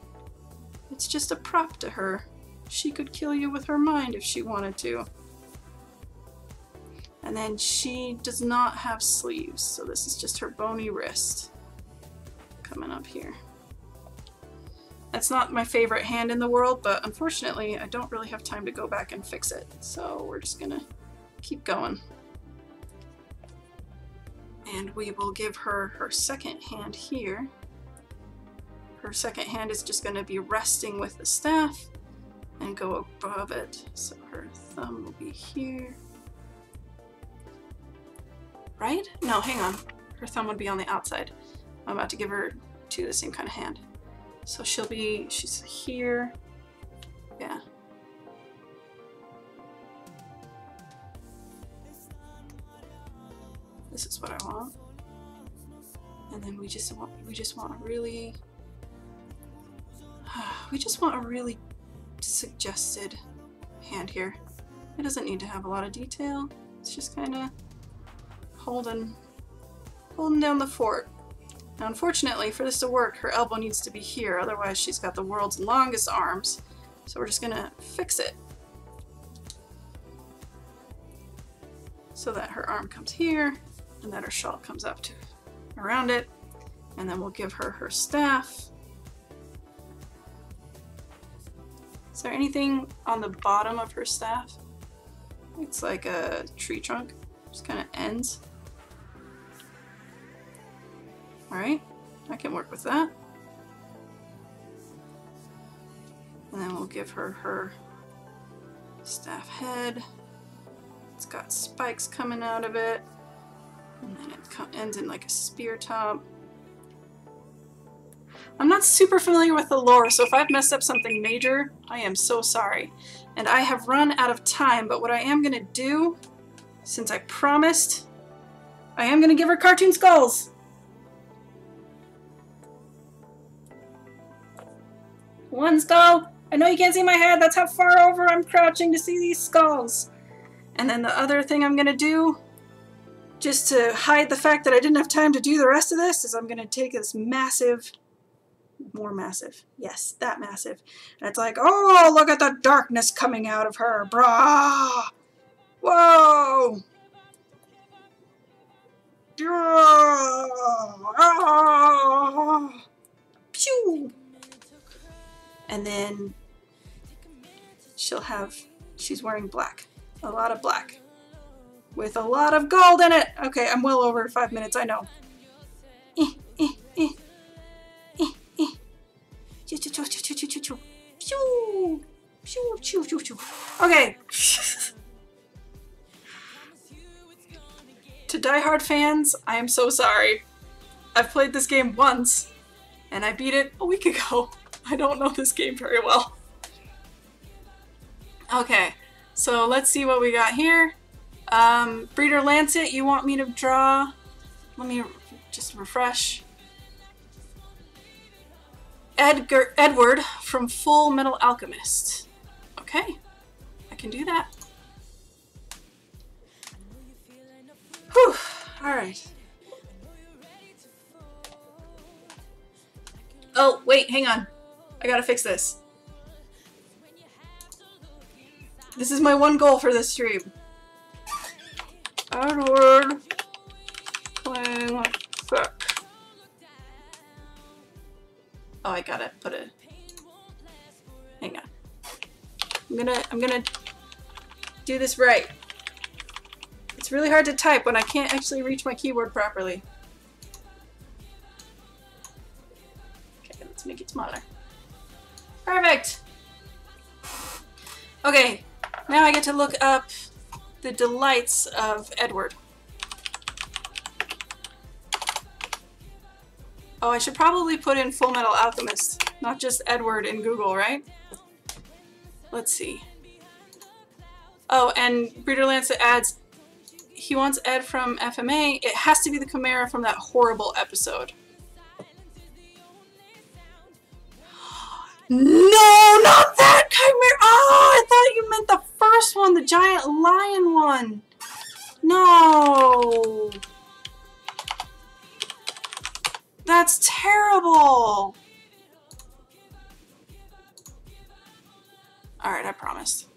It's just a prop to her. She could kill you with her mind if she wanted to. And then she does not have sleeves, so this is just her bony wrist coming up here. That's not my favorite hand in the world, but unfortunately I don't really have time to go back and fix it. So we're just gonna keep going. And we will give her her second hand here. Her second hand is just gonna be resting with the staff and go above it. So her thumb will be here. Right? No, hang on. Her thumb would be on the outside. I'm about to give her the same kind of hand. So she's here. Yeah. This is what I want. And then we just want a really suggested hand here. It doesn't need to have a lot of detail. It's just kind of holding down the fort. Now, unfortunately, for this to work, her elbow needs to be here, otherwise she's got the world's longest arms. So we're just gonna fix it so that her arm comes here and that her shawl comes up to around it. And then we'll give her her staff. Is there anything on the bottom of her staff? It's like a tree trunk, just kind of ends. Alright, I can work with that. And then we'll give her her staff head. It's got spikes coming out of it. And then it ends in like a spear top. I'm not super familiar with the lore, so if I've messed up something major, I am so sorry. And I have run out of time, but what I am going to do, since I promised, I am going to give her cartoon skulls! One skull! I know you can't see my head, that's how far over I'm crouching to see these skulls! And then the other thing I'm going to do, just to hide the fact that I didn't have time to do the rest of this, is I'm going to take this massive... More massive. Yes, that massive. And it's like, oh, look at the darkness coming out of her. Brah! Whoa! Ah! Pew! And then she's wearing black. A lot of black. With a lot of gold in it! Okay, I'm well over 5 minutes, I know. Okay. To diehard fans, I am so sorry. I've played this game once, and I beat it a week ago. I don't know this game very well. Okay, so let's see what we got here. Breeder Lancet, you want me to draw? Let me just refresh. Edward from Full Metal Alchemist. Okay, I can do that. Whew, alright. Oh, wait, hang on. I gotta fix this. This is my one goal for this stream. Edward playing fetch. Oh, I gotta put it. Hang on. I'm gonna do this right. It's really hard to type when I can't actually reach my keyboard properly. Okay, let's make it smaller. Perfect! Okay, now I get to look up the delights of Edward. Oh, I should probably put in Full Metal Alchemist, not just Edward in Google, right? Let's see. Oh, and Breeder Lancet adds, he wants Ed from FMA. It has to be the Chimera from that horrible episode. No, not that Chimera! Oh, I thought you meant the first one, the giant lion one. No. That's terrible. Alright, I promised.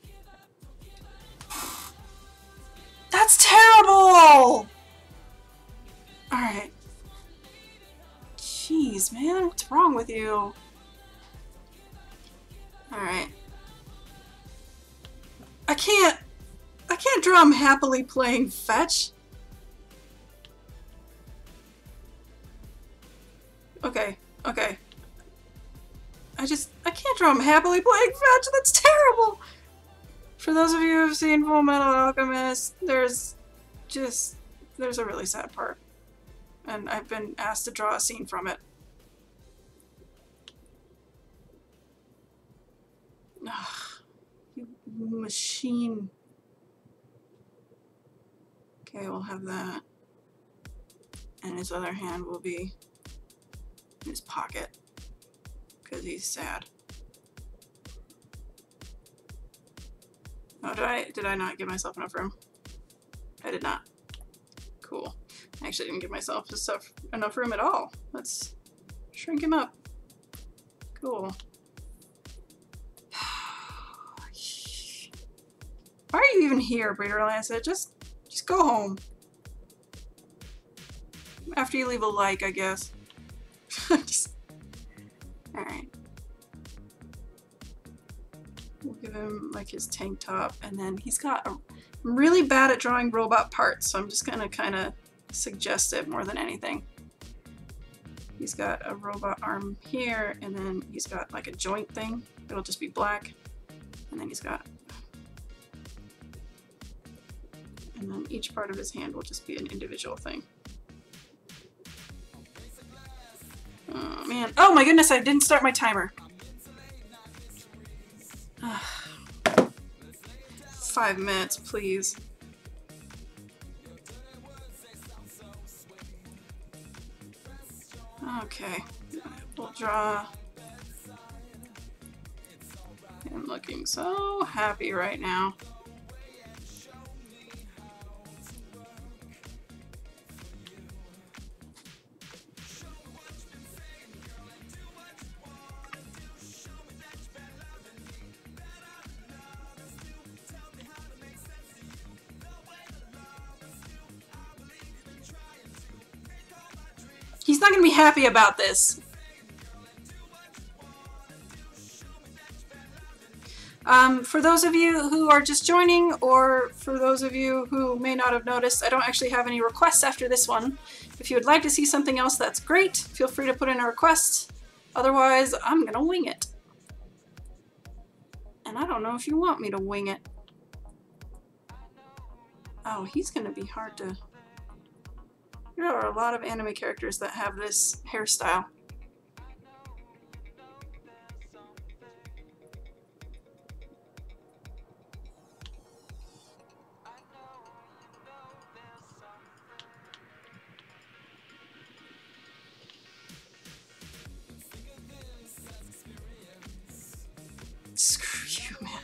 That's terrible! Alright. Jeez, man, what's wrong with you? Alright. I can't draw him happily playing fetch. Okay, okay. I can't draw him happily playing fetch, that's terrible! For those of you who have seen Full Metal Alchemist, there's a really sad part. And I've been asked to draw a scene from it. Ugh, you machine. Okay, we'll have that. And his other hand will be in his pocket. Because he's sad. Oh, did I not give myself enough room? I did not. Cool. I actually didn't give myself enough room at all. Let's shrink him up. Cool. Why are you even here, Breeder Lancet? Just go home. After you leave a like, I guess. Alright. We'll give him like his tank top, and then he's got a... I'm really bad at drawing robot parts, so I'm just gonna kind of suggest it more than anything. He's got a robot arm here, and then he's got like a joint thing. It'll just be black. And then he's got... And then each part of his hand will just be an individual thing. Oh man. Oh my goodness, I didn't start my timer. 5 minutes, please. Okay, we'll draw him looking so happy right now. He's not going to be happy about this. For those of you who are just joining, or for those of you who may not have noticed, I don't actually have any requests after this one. If you would like to see something else, that's great. Feel free to put in a request. Otherwise, I'm going to wing it. And I don't know if you want me to wing it. Oh, he's going to be hard to... There are a lot of anime characters that have this hairstyle. Screw you, man.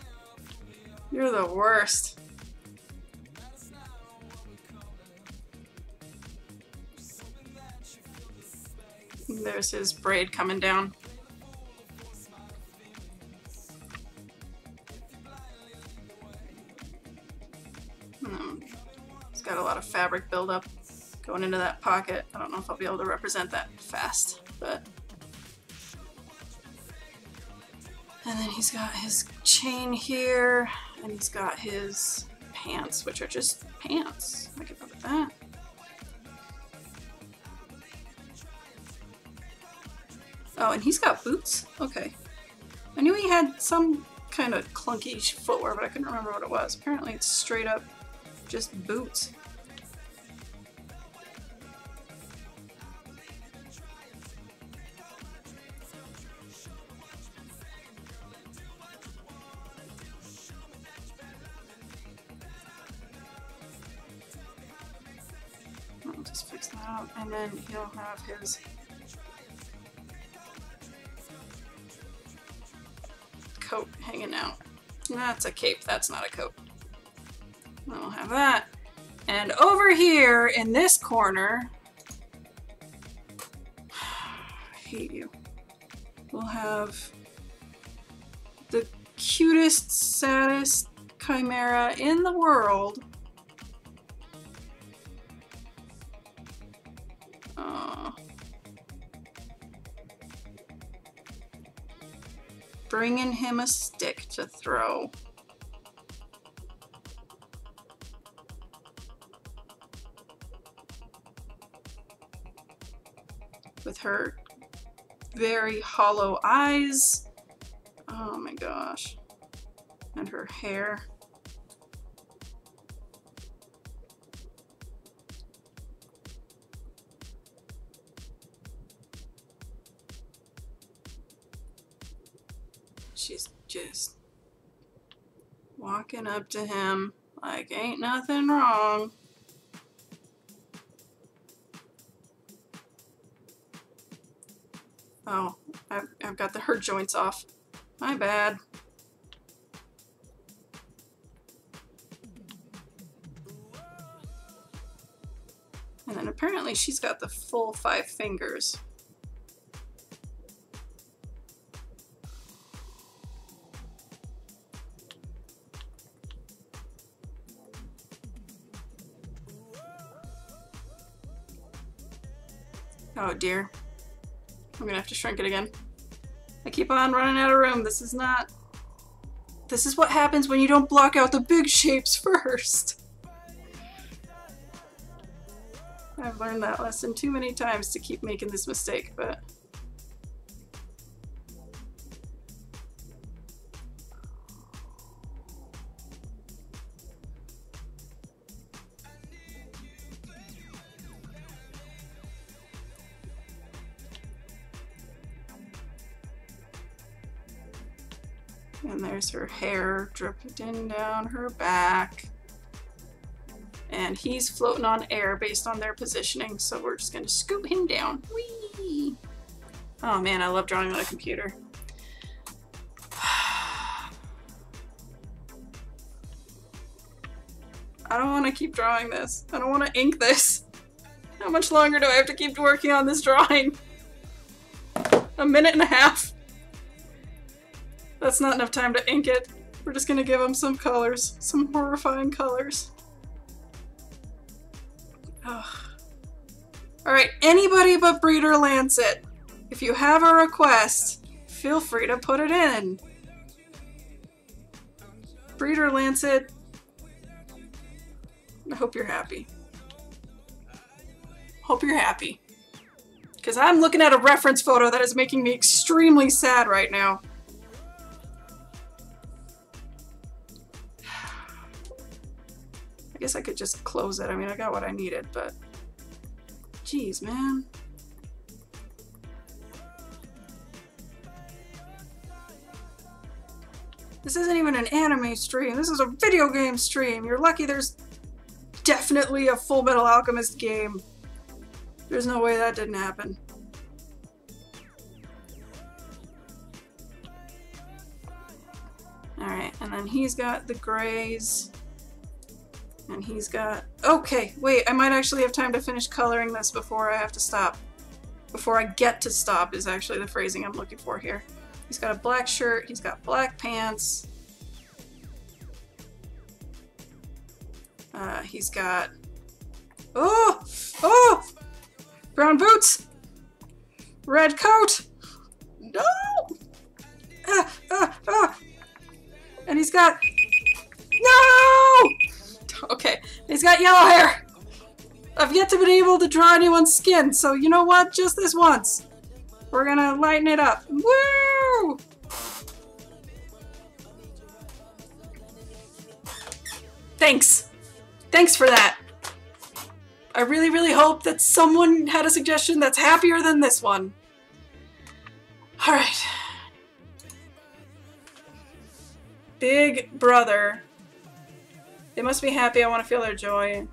You're the worst. There's his braid coming down. fabric buildup going into that pocket. I don't know if I'll be able to represent that fast, but... And then he's got his chain here, and he's got his pants, which are just pants. I can look at that. Oh, and he's got boots? Okay. I knew he had some kind of clunky footwear, but I couldn't remember what it was. Apparently it's straight up just boots. I'll just fix that up, and then he'll have his coat hanging out. That's a cape, that's not a coat. I'll have that. And over here in this corner, I hate you, we'll have the cutest, saddest chimera in the world. Bringing him a stick to throw. With her very hollow eyes. Oh my gosh. And her hair. She's just walking up to him like ain't nothing wrong. Oh, I've got her joints off. My bad. And then apparently she's got the full 5 fingers. Oh dear. I'm gonna have to shrink it again. I keep on running out of room. This is not... This is what happens when you don't block out the big shapes first. I've learned that lesson too many times to keep making this mistake, but... And there's her hair dripping down her back. And he's floating on air based on their positioning, so we're just gonna scoot him down. Whee! Oh man, I love drawing on a computer. I don't want to keep drawing this. I don't want to ink this. How much longer do I have to keep working on this drawing? A minute and a half. That's not enough time to ink it. We're just gonna give him some colors. Some horrifying colors. Alright, anybody but Breeder Lancet. If you have a request, feel free to put it in. Breeder Lancet, I hope you're happy. Hope you're happy. Because I'm looking at a reference photo that is making me extremely sad right now. I guess I could just close it. I mean, I got what I needed, but... Jeez, man. This isn't even an anime stream. This is a video game stream. You're lucky there's definitely a Full Metal Alchemist game. There's no way that didn't happen. Alright, and then he's got the grays. And he's got... Okay, wait, I might actually have time to finish coloring this before I have to stop. Before I get to stop is actually the phrasing I'm looking for here. He's got a black shirt, he's got black pants. He's got Oh! Oh! Brown boots! Red coat! No! And he's got... No! Okay, he's got yellow hair! I've yet to be able to draw anyone's skin, so you know what? Just this once. We're gonna lighten it up. Woo! Thanks! Thanks for that! I really, really hope that someone had a suggestion that's happier than this one. Alright. Big brother. They must be happy. I want to feel their joy.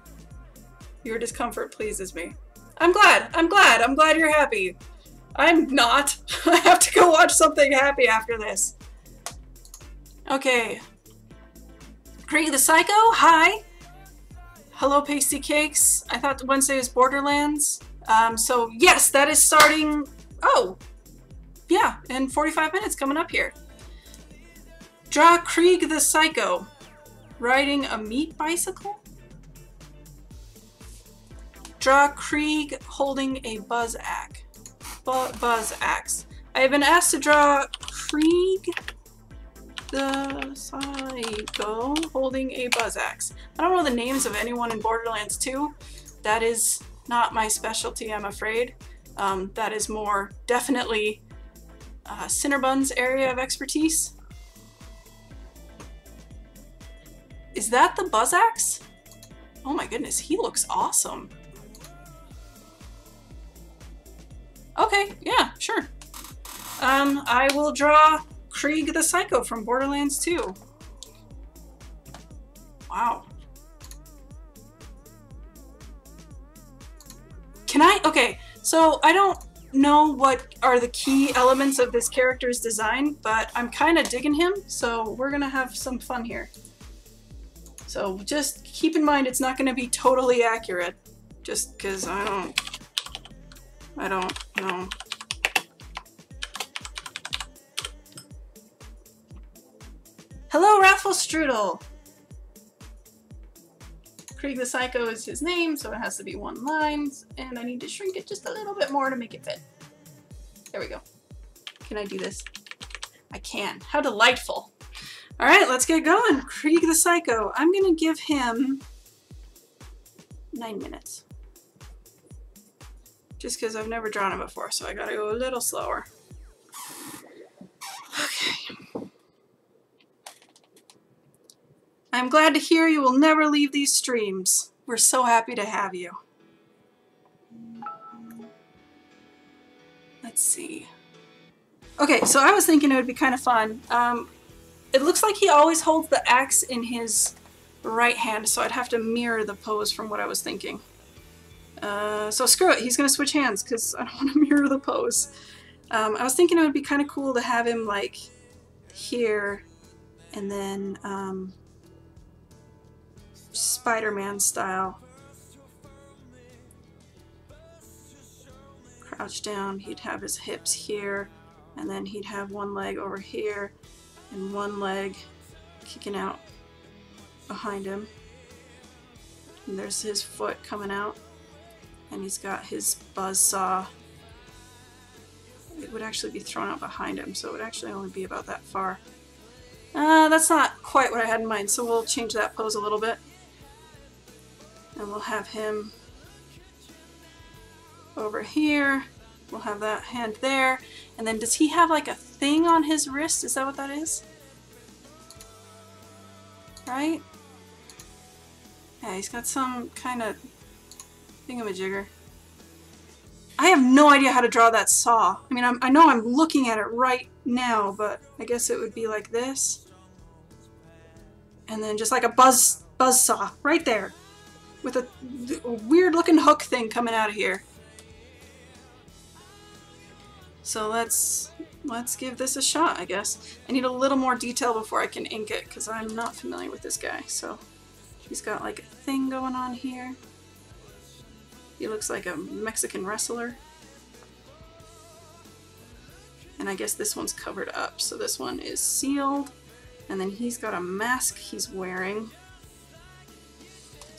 Your discomfort pleases me. I'm glad. I'm glad. I'm glad you're happy. I'm not. I have to go watch something happy after this. Okay. Greg the Psycho, hi. Hello, Pasty Cakes. I thought Wednesday was Borderlands. So yes, that is starting. Oh, yeah, in 45 minutes coming up here. Draw Krieg the Psycho riding a meat bicycle. Draw Krieg holding a buzz axe. I have been asked to draw Krieg the Psycho holding a buzz axe. I don't know the names of anyone in Borderlands 2. That is not my specialty, I'm afraid. That is more definitely Cinnabon's area of expertise. Is that the buzz axe? Oh my goodness, he looks awesome. Okay, yeah, sure. I will draw Krieg the Psycho from Borderlands 2. Wow. Can I? Okay, so I don't know what are the key elements of this character's design, but I'm kind of digging him, so we're gonna have some fun here. So just keep in mind it's not gonna be totally accurate, just because I don't know. Hello, Raffle Strudel! Krieg the Psycho is his name, so it has to be one line, and I need to shrink it just a little bit more to make it fit. There we go. Can I do this? I can. How delightful. Alright, let's get going. Krieg the Psycho. I'm gonna give him 9 minutes. Just because I've never drawn him before, so I gotta go a little slower. Okay. I'm glad to hear you will never leave these streams. We're so happy to have you. Let's see. Okay, so I was thinking it would be kind of fun. It looks like he always holds the axe in his right hand, so I'd have to mirror the pose from what I was thinking. So screw it, he's gonna switch hands because I don't want to mirror the pose. I was thinking it would be kind of cool to have him like here and then Spider-Man style. Crouch down, he'd have his hips here, and then he'd have one leg over here and one leg kicking out behind him. And there's his foot coming out, and he's got his buzzsaw. It would actually be thrown out behind him, so it would actually only be about that far. That's not quite what I had in mind, so we'll change that pose a little bit. And we'll have him over here. We'll have that hand there. And then does he have like a thing on his wrist? Is that what that is? Right? Yeah, he's got some kind of thingamajigger. I have no idea how to draw that saw. I mean, I know I'm looking at it right now, but I guess it would be like this. And then just like a buzz saw right there. With a weird looking hook thing coming out of here. So let's give this a shot, I guess. I need a little more detail before I can ink it, because I'm not familiar with this guy. So he's got like a thing going on here. He looks like a Mexican wrestler. And I guess this one's covered up, so this one is sealed. And then he's got a mask he's wearing.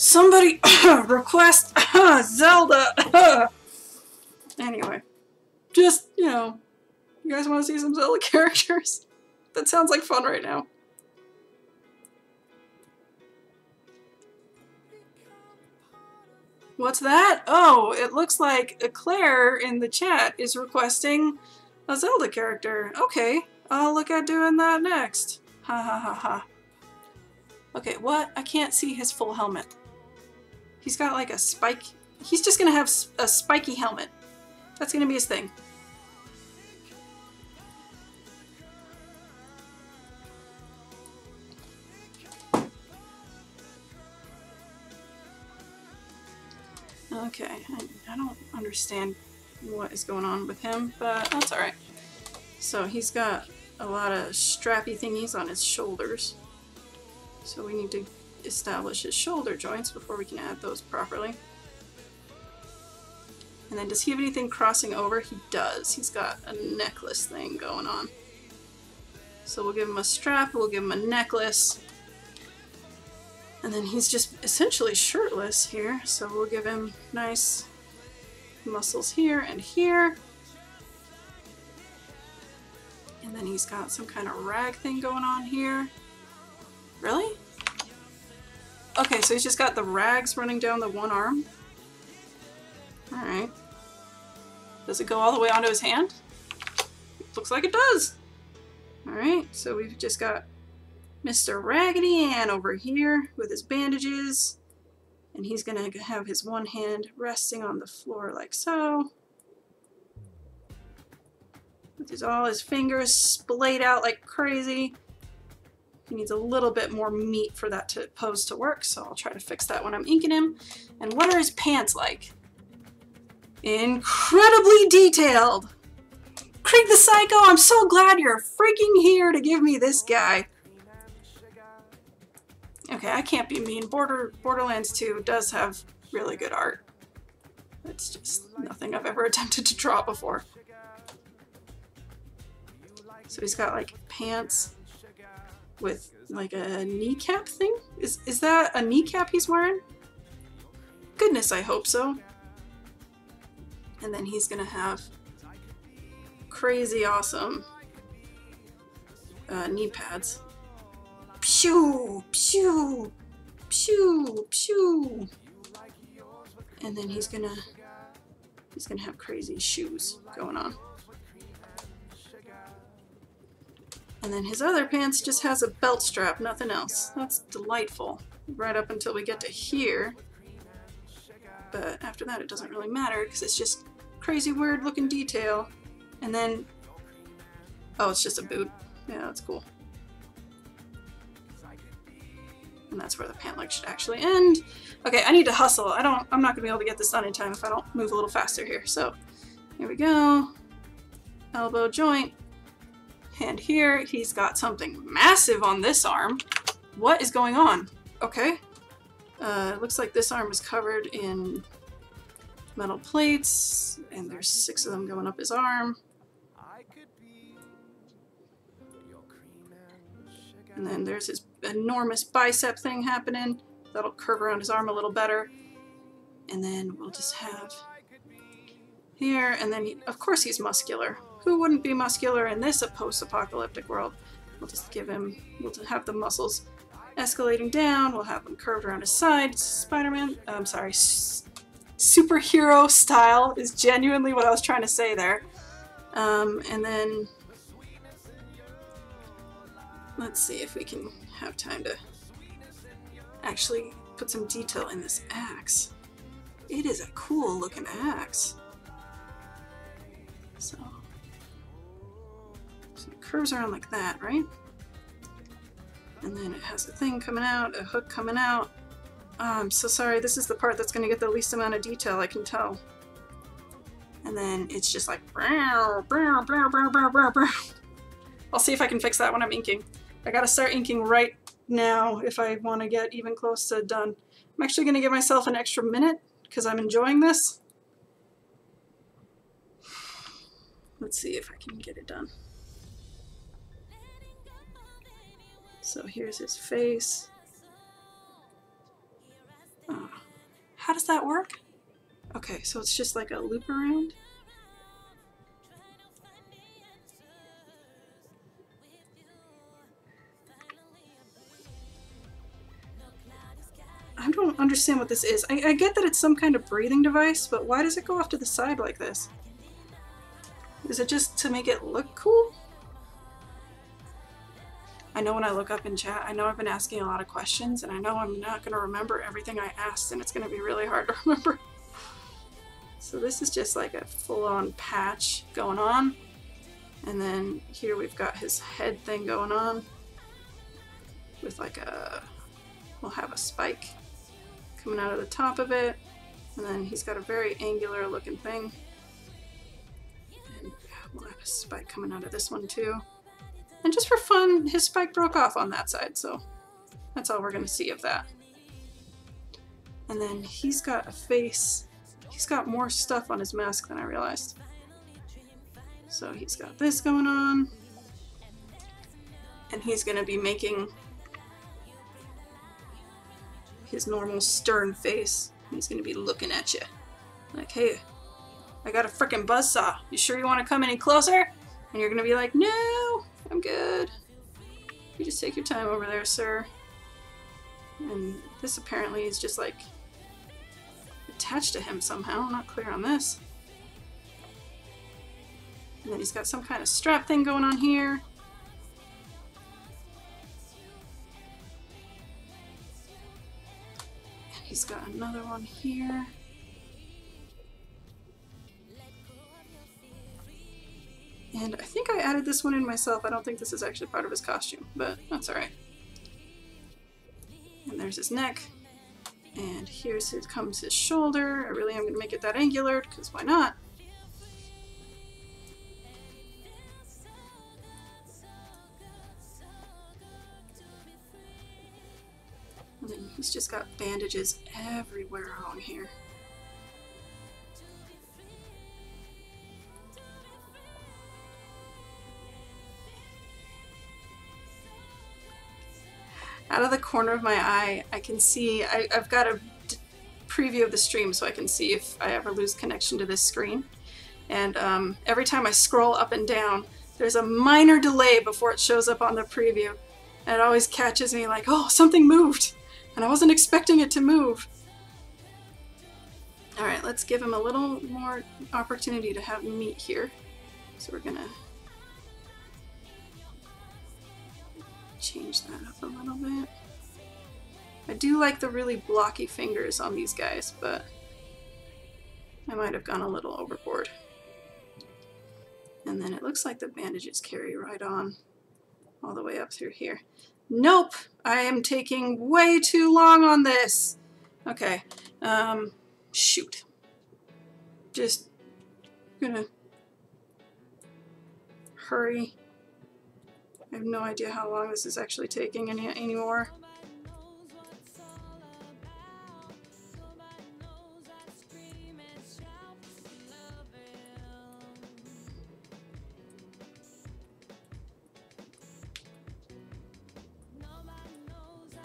Somebody request Zelda! Anyway, just, you know, you guys want to see some Zelda characters? That sounds like fun right now. What's that? Oh, it looks like Eclair in the chat is requesting a Zelda character. Okay, I'll look at doing that next. Ha ha ha ha. Okay, what? I can't see his full helmet. He's got like a spike. He's just gonna have a spiky helmet. That's gonna be his thing. Okay, I don't understand what is going on with him, but that's alright. So he's got a lot of strappy thingies on his shoulders. So we need to establish his shoulder joints before we can add those properly. And then does he have anything crossing over? He does. He's got a necklace thing going on. So we'll give him a strap, we'll give him a necklace. And then he's just essentially shirtless here, so we'll give him nice muscles here and here. And then he's got some kind of rag thing going on here. Really? Okay, so he's just got the rags running down the one arm. Alright. Does it go all the way onto his hand? Looks like it does! Alright, so we've just got Mr. Raggedy Ann over here with his bandages, and he's gonna have his one hand resting on the floor like so, with all his fingers splayed out like crazy. He needs a little bit more meat for that pose to work, so I'll try to fix that when I'm inking him. And what are his pants like? Incredibly detailed! Krieg the Psycho, I'm so glad you're freaking here to give me this guy. Okay, I can't be mean. Borderlands 2 does have really good art. It's just nothing I've ever attempted to draw before. So he's got like pants with like a kneecap thing? Is that a kneecap he's wearing? Goodness, I hope so. And then he's gonna have crazy awesome knee pads. Pew! Pew! Pew! Pew! And then he's gonna have crazy shoes going on. And then his other pants just has a belt strap, nothing else. That's delightful. Right up until we get to here. But after that it doesn't really matter because it's just crazy weird looking detail. And then, oh, it's just a boot. Yeah, that's cool. And that's where the pant leg should actually end. Okay, I need to hustle. I'm not gonna be able to get this done in time if I don't move a little faster here. So, here we go. Elbow joint. Hand here. He's got something massive on this arm. What is going on? Okay. It looks like this arm is covered in metal plates, and there's 6 of them going up his arm. And then there's his enormous bicep thing happening. That'll curve around his arm a little better. And then we'll just have here, and then of course he's muscular. Who wouldn't be muscular in this post-apocalyptic world? We'll just give him, we'll have the muscles escalating down, we'll have them curved around his side. Spider-Man, I'm sorry, superhero style is genuinely what I was trying to say there. And then let's see if we can have time to actually put some detail in this axe. It is a cool looking axe. So it curves around like that, right? And then it has a thing coming out, a hook coming out. I'm so sorry, this is the part that's going to get the least amount of detail, I can tell. And then it's just like I'll see if I can fix that when I'm inking. I gotta start inking right now if I want to get even close to done. I'm actually going to give myself an extra minute because I'm enjoying this. Let's see if I can get it done. So here's his face. How does that work? Okay, so it's just like a loop around. I don't understand what this is. I get that it's some kind of breathing device, but why does it go off to the side like this? Is it just to make it look cool? I know when I look up in chat, I know I've been asking a lot of questions, and I know I'm not going to remember everything I asked, and it's going to be really hard to remember. So this is just like a full-on patch going on. And then here we've got his head thing going on with like a, we'll have a spike coming out of the top of it. And then he's got a very angular looking thing. And we'll have a spike coming out of this one too. And just for fun, his spike broke off on that side, so that's all we're gonna see of that. And then he's got a face. He's got more stuff on his mask than I realized. So he's got this going on. And he's gonna be making his normal stern face. He's gonna be looking at you. Like, hey, I got a frickin' buzzsaw. You sure you wanna come any closer? And you're gonna be like, no, I'm good. You just take your time over there, sir. And this apparently is just like attached to him somehow. I'm not clear on this. And then he's got some kind of strap thing going on here. And he's got another one here. And I think I added this one in myself. I don't think this is actually part of his costume, but that's alright. And there's his neck. And here's comes his shoulder. I really am going to make it that angular, because why not? And then he's just got bandages everywhere along here. Out of the corner of my eye, I can see, I've got a preview of the stream so I can see if I ever lose connection to this screen. And every time I scroll up and down, there's a minor delay before it shows up on the preview. And it always catches me like, oh, something moved! And I wasn't expecting it to move. Alright, let's give him a little more opportunity to have meat here. So we're gonna change that up a little bit. I do like the really blocky fingers on these guys, but I might have gone a little overboard. And then it looks like the bandages carry right on all the way up through here. Nope! I am taking way too long on this! Okay, shoot. Just gonna hurry. I have no idea how long this is actually taking anymore.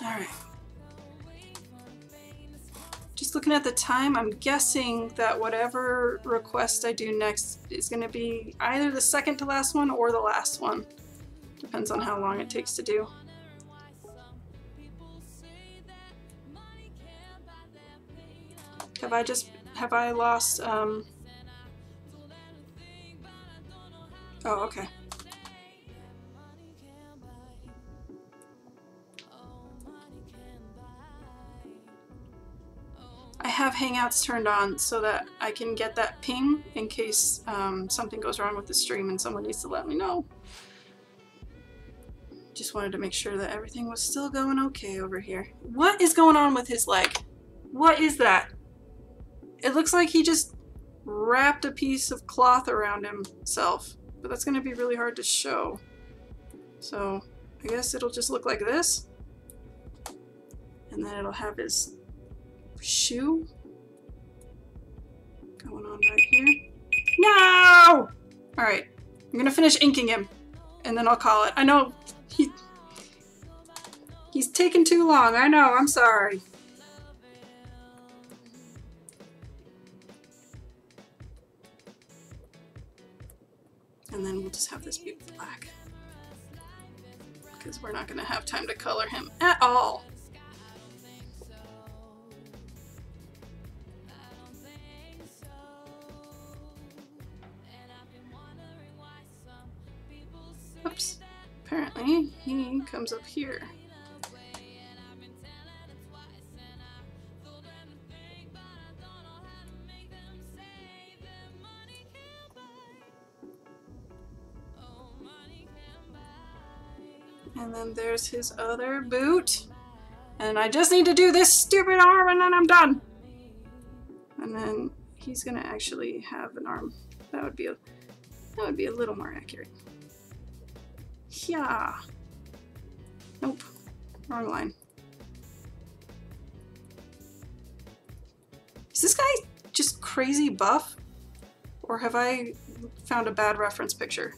Alright. Just looking at the time, I'm guessing that whatever request I do next is going to be either the second to last one or the last one. Depends on how long it takes to do. Have I lost, oh, okay. I have Hangouts turned on so that I can get that ping in case something goes wrong with the stream and someone needs to let me know. Just wanted to make sure that everything was still going okay over here. What is going on with his leg? What is that? It looks like he just wrapped a piece of cloth around himself, but that's going to be really hard to show. So I guess it'll just look like this. And then it'll have his shoe going on right here. No! Alright, I'm gonna finish inking him and then I'll call it. I know he's taking too long. I know, I'm sorry. And then we'll just have this be black. Because we're not going to have time to color him at all. Oops. Apparently, he comes up here. And then there's his other boot. And I just need to do this stupid arm and then I'm done. And then he's gonna actually have an arm. That would be a little more accurate. Yeah. Nope. Wrong line. Is this guy just crazy buff? Or have I found a bad reference picture?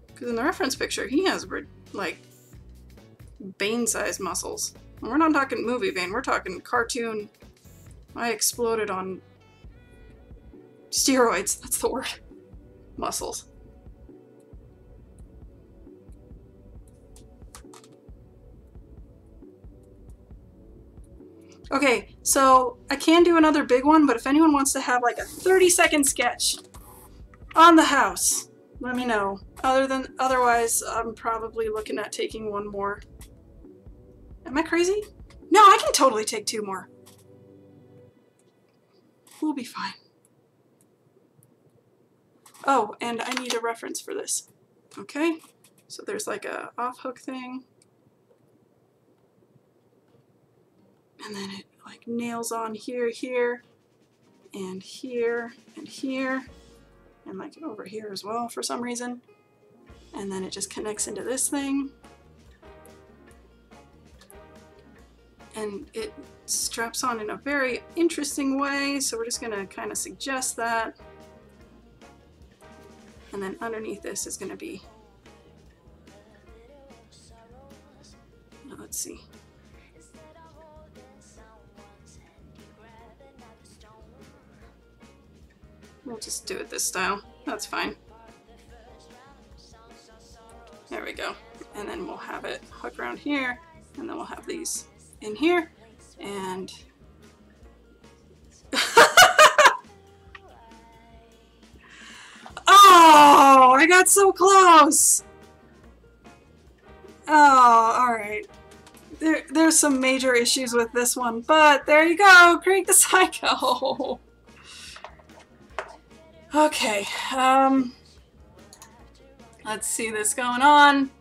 Because in the reference picture, he has, like, Bane-sized muscles. And we're not talking movie Bane, we're talking cartoon. I exploded on steroids, that's the word. Muscles. Okay, so I can do another big one, but if anyone wants to have like a 30-second sketch on the house, let me know. Otherwise, I'm probably looking at taking one more. Am I crazy? No, I can totally take 2 more. We'll be fine. Oh, and I need a reference for this. Okay, so there's like a off-hook thing. And then it like nails on here, here, and here, and here, and like over here as well for some reason. And then it just connects into this thing. And it straps on in a very interesting way, so we're just gonna kind of suggest that. And then underneath this is gonna be, let's see. We'll just do it this style. That's fine. There we go. And then we'll have it hook around here, and then we'll have these in here, and oh, I got so close. Oh, all right. There's some major issues with this one, but there you go, Creek the Psycho. Okay, let's see this going on.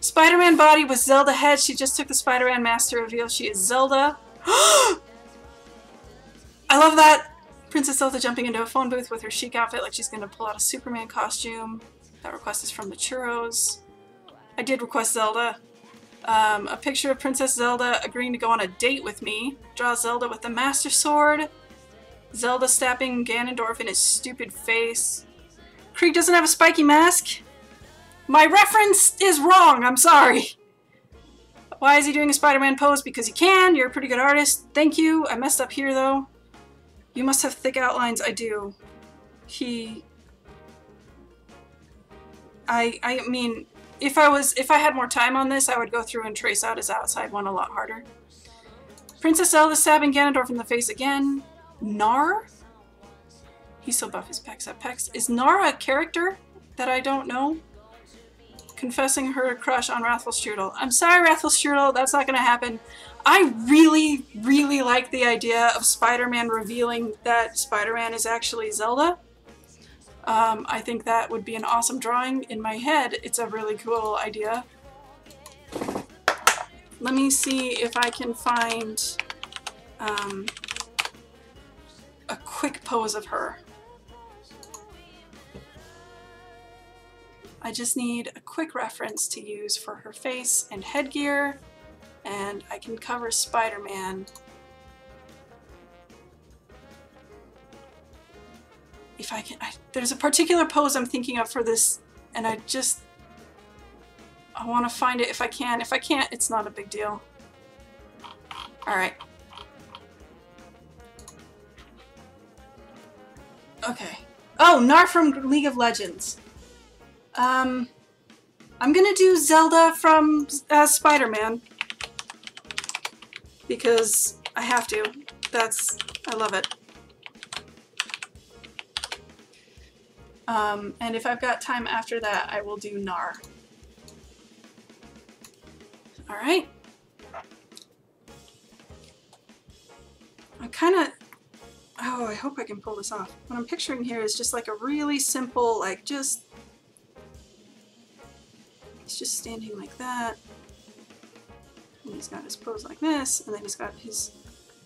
Spider-Man body with Zelda head. She just took the Spider-Man mask to reveal she is Zelda. I love that. Princess Zelda jumping into a phone booth with her chic outfit like she's gonna pull out a Superman costume. That request is from the Churros. I did request Zelda. A picture of Princess Zelda agreeing to go on a date with me. Draw Zelda with the Master Sword. Zelda stabbing Ganondorf in his stupid face. Krieg doesn't have a spiky mask. My reference is wrong, I'm sorry. Why is he doing a Spider-Man pose? Because he can, you're a pretty good artist. Thank you, I messed up here though. You must have thick outlines, I do. I mean, if I had more time on this, I would go through and trace out his outside one a lot harder. Princess Zelda stabbing Ganondorf in the face again. Nar? He's so buff his pecs have pecs. Is Nar a character that I don't know? Confessing her crush on Rathfelstrudel. I'm sorry, Rathfelstrudel, that's not gonna happen. I really, really like the idea of Spider-Man revealing that Spider-Man is actually Zelda. I think that would be an awesome drawing. In my head, it's a really cool idea. Let me see if I can find a quick pose of her. I just need a quick reference to use for her face and headgear, and I can cover Spider-Man. If I can, there's a particular pose I'm thinking of for this, and I want to find it if I can. If I can't, it's not a big deal. Alright. Okay. Oh, Nar from League of Legends. I'm gonna do Zelda from Spider-Man. Because I have to. I love it. And if I've got time after that, I will do Nar. Alright. Oh, I hope I can pull this off. What I'm picturing here is just like a really simple, like he's just standing like that. And he's got his pose like this, and then he's got his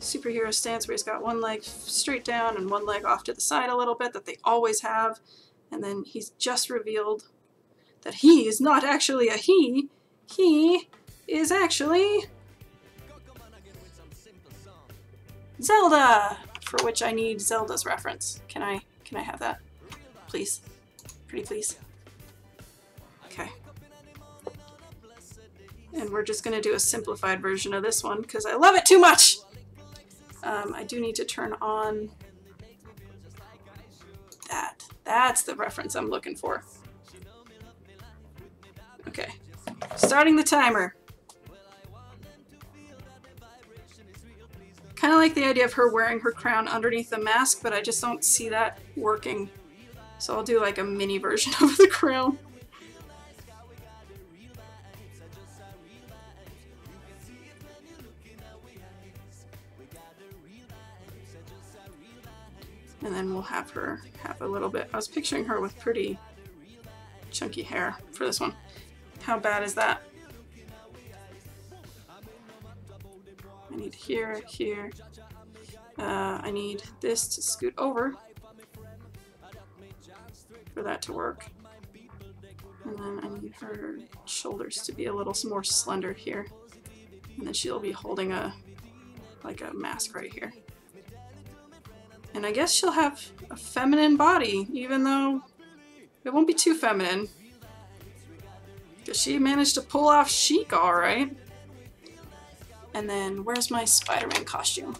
superhero stance where he's got one leg straight down and one leg off to the side a little bit that they always have. And then he's just revealed that he is not actually a he. He is actually Zelda, for which I need Zelda's reference. Can I have that? Please. Pretty please. Okay. And we're just gonna do a simplified version of this one because I love it too much! I do need to turn on that. That's the reference I'm looking for. Okay. Starting the timer. Kind of like the idea of her wearing her crown underneath the mask, but I just don't see that working. So I'll do like a mini version of the crown. And then we'll have her have a little bit. I was picturing her with pretty chunky hair for this one. How bad is that? I need here, here. I need this to scoot over for that to work. And then I need her shoulders to be a little more slender here. And then she'll be holding like a mask right here. And I guess she'll have a feminine body, even though it won't be too feminine. Because she managed to pull off chic alright. And then, where's my Spider-Man costume?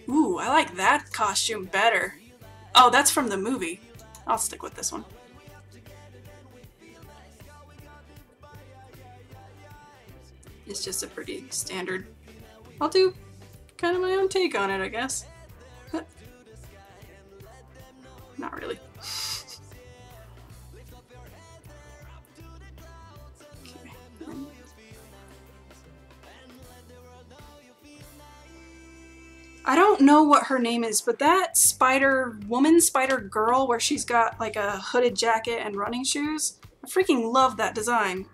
Ooh, I like that costume better. Oh, that's from the movie. I'll stick with this one. It's just a pretty standard. I'll do kind of my own take on it, I guess. But not really. Okay. I don't know what her name is, but that spider woman, spider girl, where she's got like a hooded jacket and running shoes, I freaking love that design.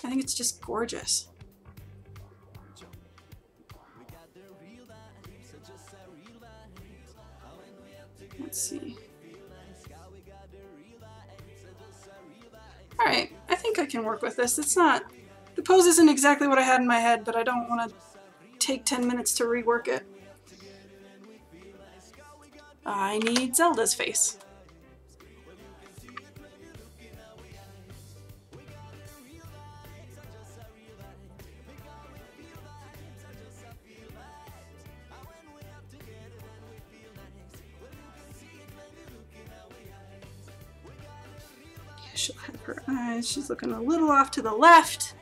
I think it's just gorgeous. Let's see. Alright, I think I can work with this. It's not... The pose isn't exactly what I had in my head, but I don't want to take 10 minutes to rework it. I need Zelda's face. She'll have her eyes. She's looking a little off to the left.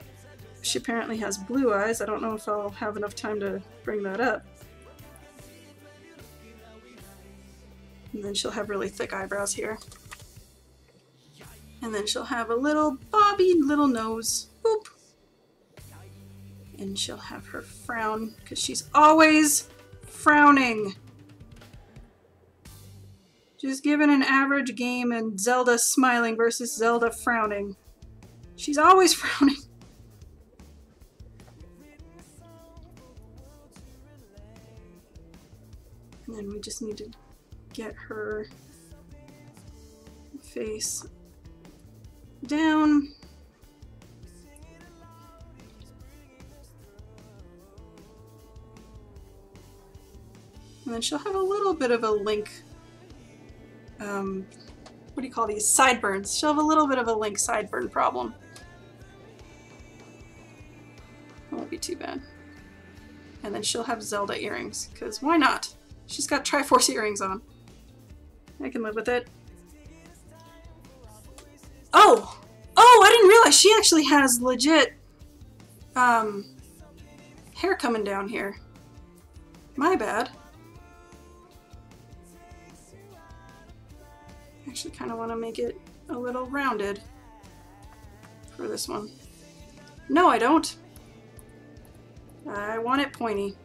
She apparently has blue eyes. I don't know if I'll have enough time to bring that up. And then she'll have really thick eyebrows here. And then she'll have a little bobby little nose. Boop. And she'll have her frown, because she's always frowning. Just given an average game and Zelda smiling versus Zelda frowning. She's always frowning. And then we just need to get her face down. And then she'll have a little bit of a Link, what do you call these? Sideburns. She'll have a little bit of a Link sideburn problem. It won't be too bad. And then she'll have Zelda earrings, because why not? She's got Triforce earrings on. I can live with it. Oh! Oh, I didn't realize she actually has legit hair coming down here. My bad. I actually kind of want to make it a little rounded for this one. No, I don't. I want it pointy.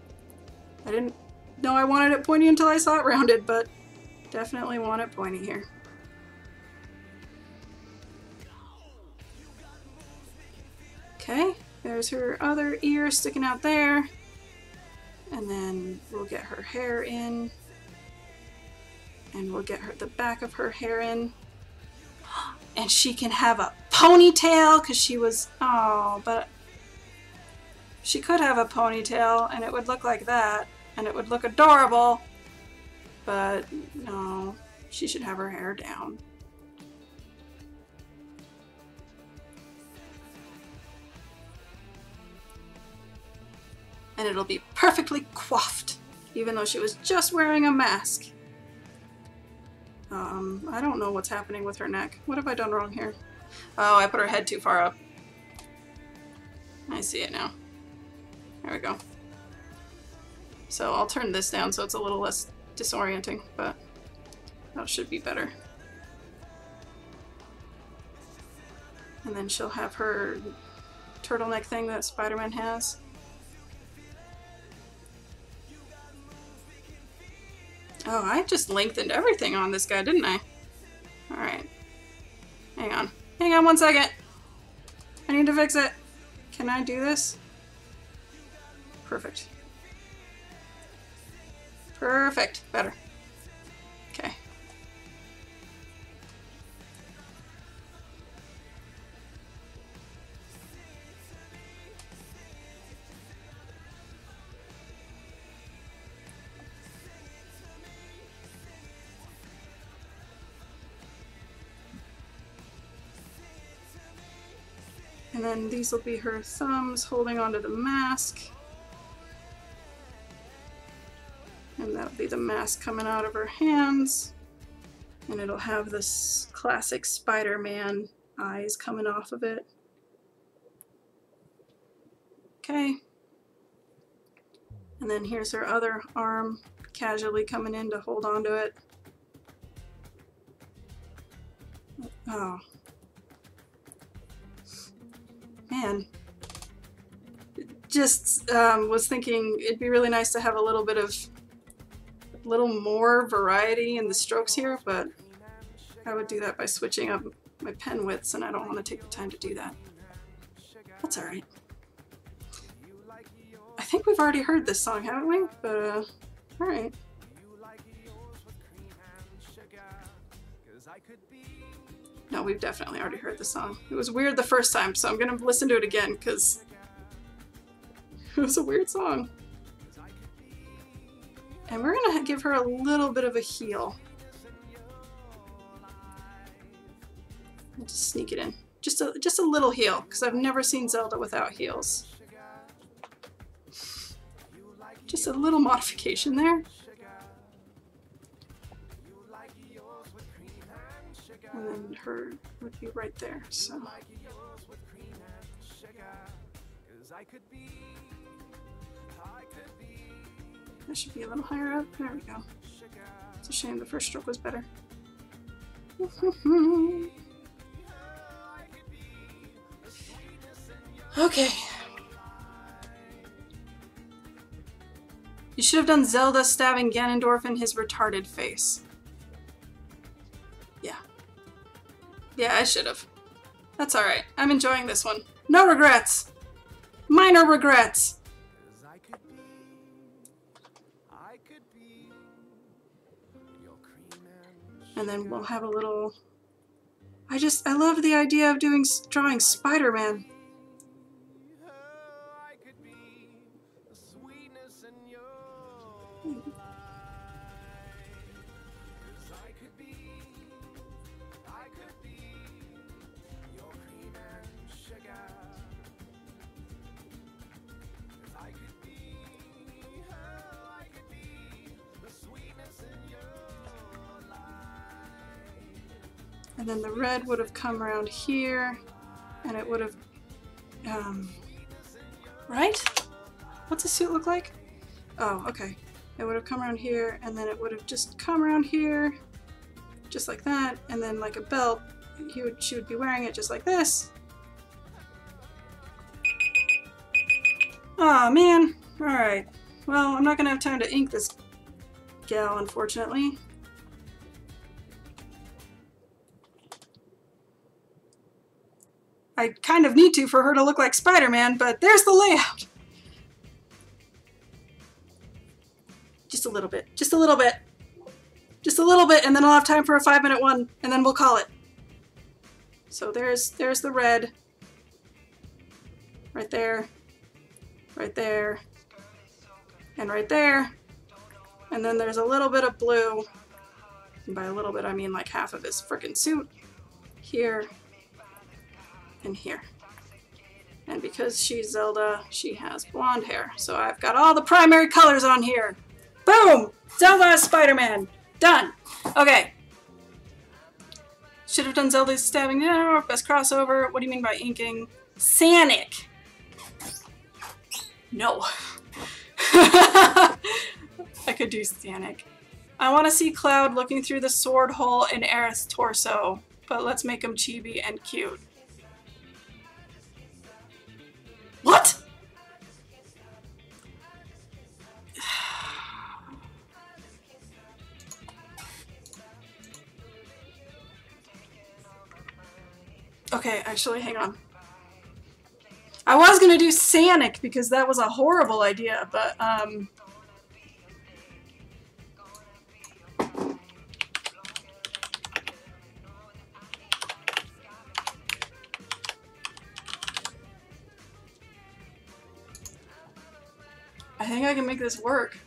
I didn't know I wanted it pointy until I saw it rounded, but definitely want it pointy here. Okay, there's her other ear sticking out there. And then we'll get her hair in. And we'll get her the back of her hair in. And she can have a ponytail because she was, oh, but she could have a ponytail and it would look like that and it would look adorable, but no, she should have her hair down. And it'll be perfectly coiffed, even though she was just wearing a mask. I don't know what's happening with her neck. What have I done wrong here? Oh, I put her head too far up. I see it now. There we go. So I'll turn this down so it's a little less disorienting, but that should be better. And then she'll have her turtleneck thing that Spider-Man has. Oh, I just lengthened everything on this guy, didn't I? Alright. Hang on. Hang on 1 second. I need to fix it. Can I do this? Perfect. Perfect. Better. Okay. And then these will be her thumbs holding onto the mask. And that'll be the mask coming out of her hands. And it'll have this classic Spider-Man eyes coming off of it. Okay. And then here's her other arm casually coming in to hold onto it. Oh. Man, just was thinking it'd be really nice to have a little more variety in the strokes here, but I would do that by switching up my pen widths, and I don't want to take the time to do that. That's alright. I think we've already heard this song, haven't we? But, alright. No, we've definitely already heard the song. It was weird the first time, so I'm gonna listen to it again, because it was a weird song. And we're gonna give her a little bit of a heel. I'll just sneak it in. Just a little heel, because I've never seen Zelda without heels. Just a little modification there. And then her would be right there, so. That should be a little higher up. There we go. It's a shame the first stroke was better. Okay. You should have done Zelda stabbing Ganondorf in his retarded face. Yeah. Yeah, I should have. That's alright. I'm enjoying this one. No regrets! Minor regrets! And then we'll have a little... I love the idea of drawing Spider-Man. And then the red would have come around here, and it would have, right? What's a suit look like? Oh, okay. It would have come around here, and then it would have just come around here, just like that, and then like a belt, she would be wearing it just like this. Aw, man. Alright. Well, I'm not gonna have time to ink this gal, unfortunately. I kind of need to for her to look like Spider-Man, but there's the layout! Just a little bit. Just a little bit. Just a little bit, and then I'll have time for a 5-minute one, and then we'll call it. So there's the red. Right there. Right there. And right there. And then there's a little bit of blue. And by a little bit, I mean like half of his frickin' suit. Here. And here. And because she's Zelda, she has blonde hair. So I've got all the primary colors on here. Boom! Zelda as Spider-Man. Done. Okay. Should have done Zelda's stabbing now. Best crossover. What do you mean by inking? Sanic. No. I could do Sanic. I want to see Cloud looking through the sword hole in Aerith's torso, but let's make him chibi and cute. What? Okay, actually, hang on. I was gonna do Sanic because that was a horrible idea, but, I think I can make this work.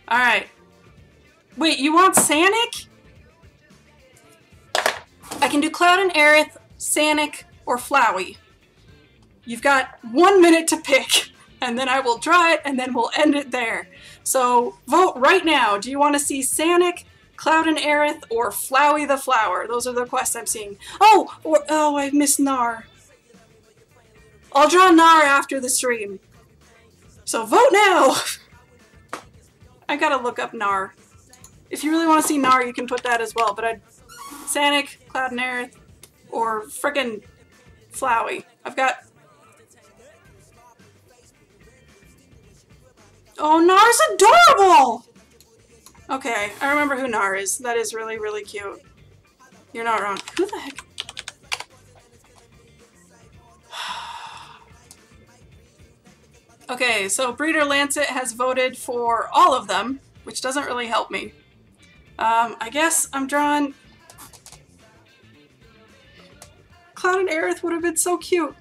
Alright. Wait, you want Sanic? I can do Cloud and Aerith, Sanic, or Flowey. You've got 1 minute to pick, and then I will draw it, and then we'll end it there. So vote right now. Do you want to see Sanic, Cloud and Aerith, or Flowey the Flower? Those are the requests I'm seeing. Oh, I missed Nar. I'll draw Nar after the stream. So vote now! I gotta look up Nar. If you really want to see Nar, you can put that as well, but I'd Sanic, Cloud and Aerith, or frickin' Flowey. I've got... Oh, Nar's adorable! Okay, I remember who Nar is. That is really, really cute. You're not wrong. Who the heck? Okay, so Breeder Lancet has voted for all of them, which doesn't really help me. I guess I'm drawing... Cloud and Aerith would have been so cute.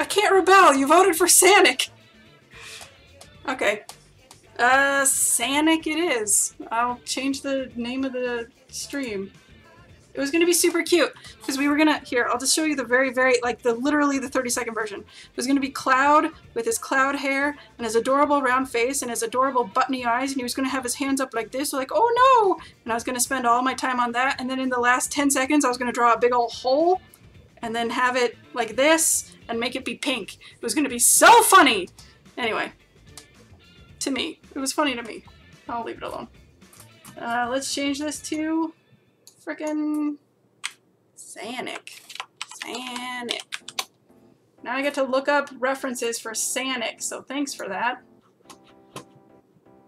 I can't rebel, you voted for Sanic! Okay. Sanic it is. I'll change the name of the stream. It was gonna be super cute, because we were gonna, here, I'll just show you the very, like, literally the 30-second version. It was gonna be Cloud with his cloud hair, and his adorable round face, and his adorable buttony eyes, and he was gonna have his hands up like this, like, oh no! And I was gonna spend all my time on that, and then in the last 10 seconds, I was gonna draw a big old hole, and then have it like this, and make it be pink. It was gonna be so funny! Anyway. To me. It was funny to me. I'll leave it alone. Let's change this to... frickin' Sanic. Sanic. Now I get to look up references for Sanic, so thanks for that.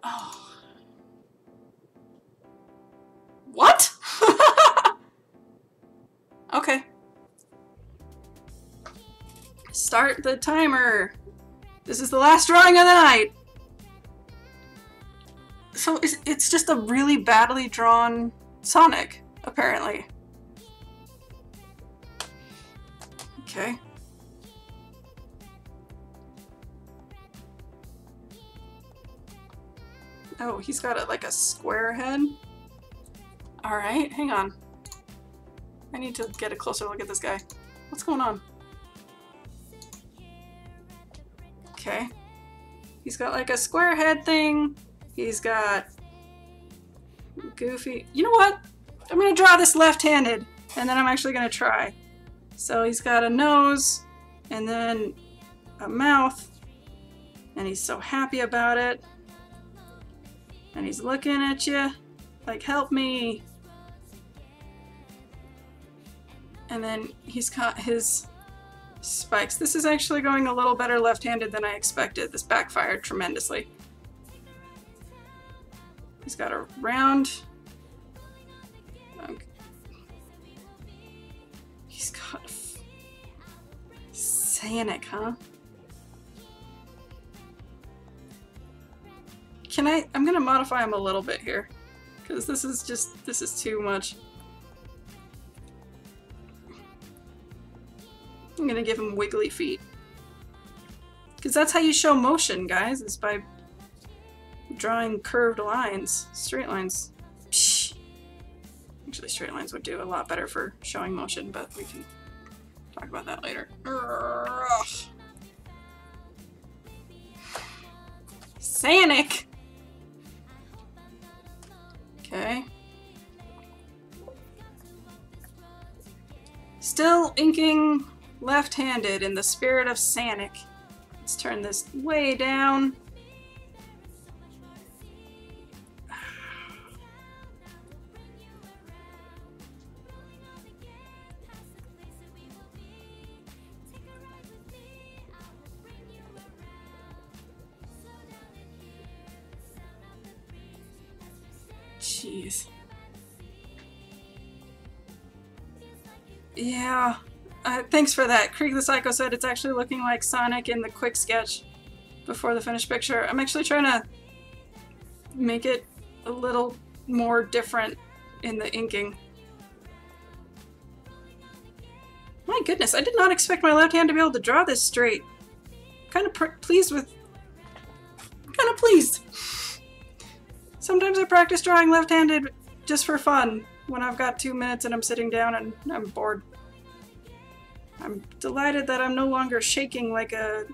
Oh. What? Okay. Start the timer. This is the last drawing of the night. So it's just a really badly drawn Sonic. Apparently. Okay. Oh, he's got like a square head. Alright, hang on. I need to get a closer look at this guy. What's going on? Okay. He's got like a square head thing. He's got goofy... You know what? I'm gonna draw this left-handed, and then I'm actually gonna try. So he's got a nose, and then a mouth, and he's so happy about it. And he's looking at you like, help me. And then he's got his spikes. This is actually going a little better left-handed than I expected. This backfired tremendously. He's got a round... Okay. He's got... Sanic, huh? I'm gonna modify him a little bit here. Because this is too much. I'm gonna give him wiggly feet. Because that's how you show motion, guys, is by drawing curved lines, straight lines. Psh. Actually, straight lines would do a lot better for showing motion, but we can talk about that later. Sanic! Okay. Still inking left-handed in the spirit of Sanic. Let's turn this way down. Jeez. Yeah. Thanks for that. Krieg the Psycho said it's actually looking like Sonic in the quick sketch before the finished picture. I'm actually trying to make it a little more different in the inking. My goodness, I did not expect my left hand to be able to draw this straight. Kind of pleased with... Kind of pleased. Sometimes I practice drawing left-handed just for fun when I've got 2 minutes and I'm sitting down and I'm bored. I'm delighted that I'm no longer shaking like a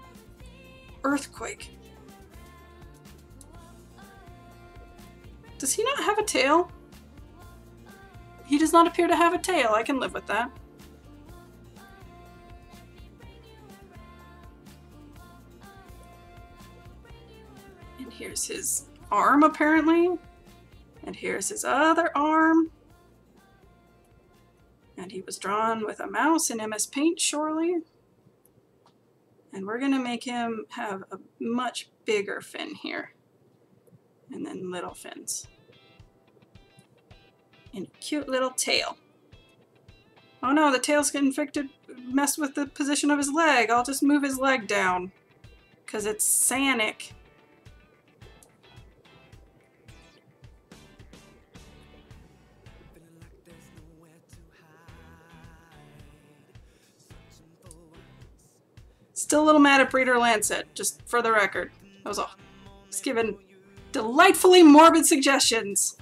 earthquake. Does he not have a tail? He does not appear to have a tail. I can live with that. And here's his arm, apparently. And here's his other arm. And he was drawn with a mouse in MS Paint, surely. And we're gonna make him have a much bigger fin here. And then little fins. And a cute little tail. Oh no, the tail's infected, messed with the position of his leg. I'll just move his leg down. Because it's Sanic. Still a little mad at Breeder Lancet, just for the record. That was all. Just giving delightfully morbid suggestions.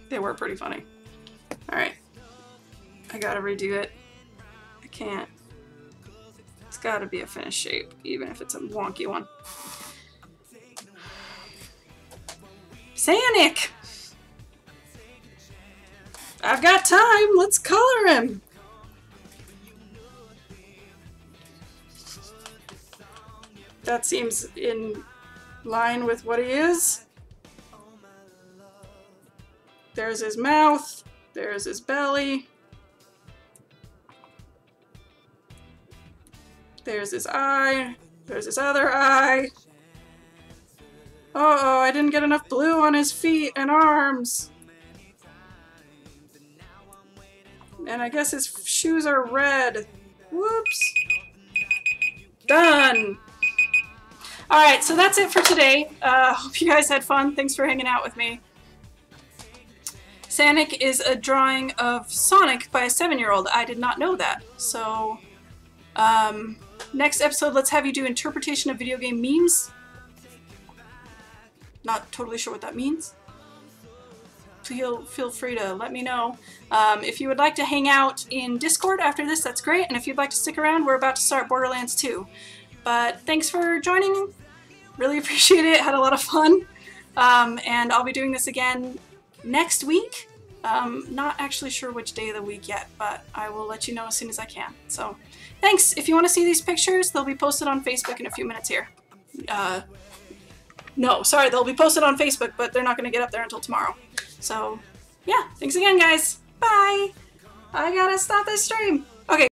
They were pretty funny. Alright. I gotta redo it. I can't. It's gotta be a finished shape, even if it's a wonky one. Sanic! I've got time! Let's color him! That seems in line with what he is. There's his mouth. There's his belly. There's his eye. There's his other eye. Uh-oh, I didn't get enough blue on his feet and arms. And I guess his shoes are red. Whoops. Done! Alright, so that's it for today. Hope you guys had fun. Thanks for hanging out with me. Sanic is a drawing of Sonic by a 7-year-old. I did not know that. So, next episode, let's have you do interpretation of video game memes. Not totally sure what that means. Feel free to let me know. If you would like to hang out in Discord after this, that's great. And if you'd like to stick around, we're about to start Borderlands 2. But thanks for joining. Really appreciate it. Had a lot of fun. And I'll be doing this again next week. Not actually sure which day of the week yet, but I will let you know as soon as I can. So thanks. If you want to see these pictures, they'll be posted on Facebook in a few minutes here. No, sorry, they'll be posted on Facebook, but they're not going to get up there until tomorrow. So yeah, thanks again, guys. Bye. I gotta stop this stream. Okay.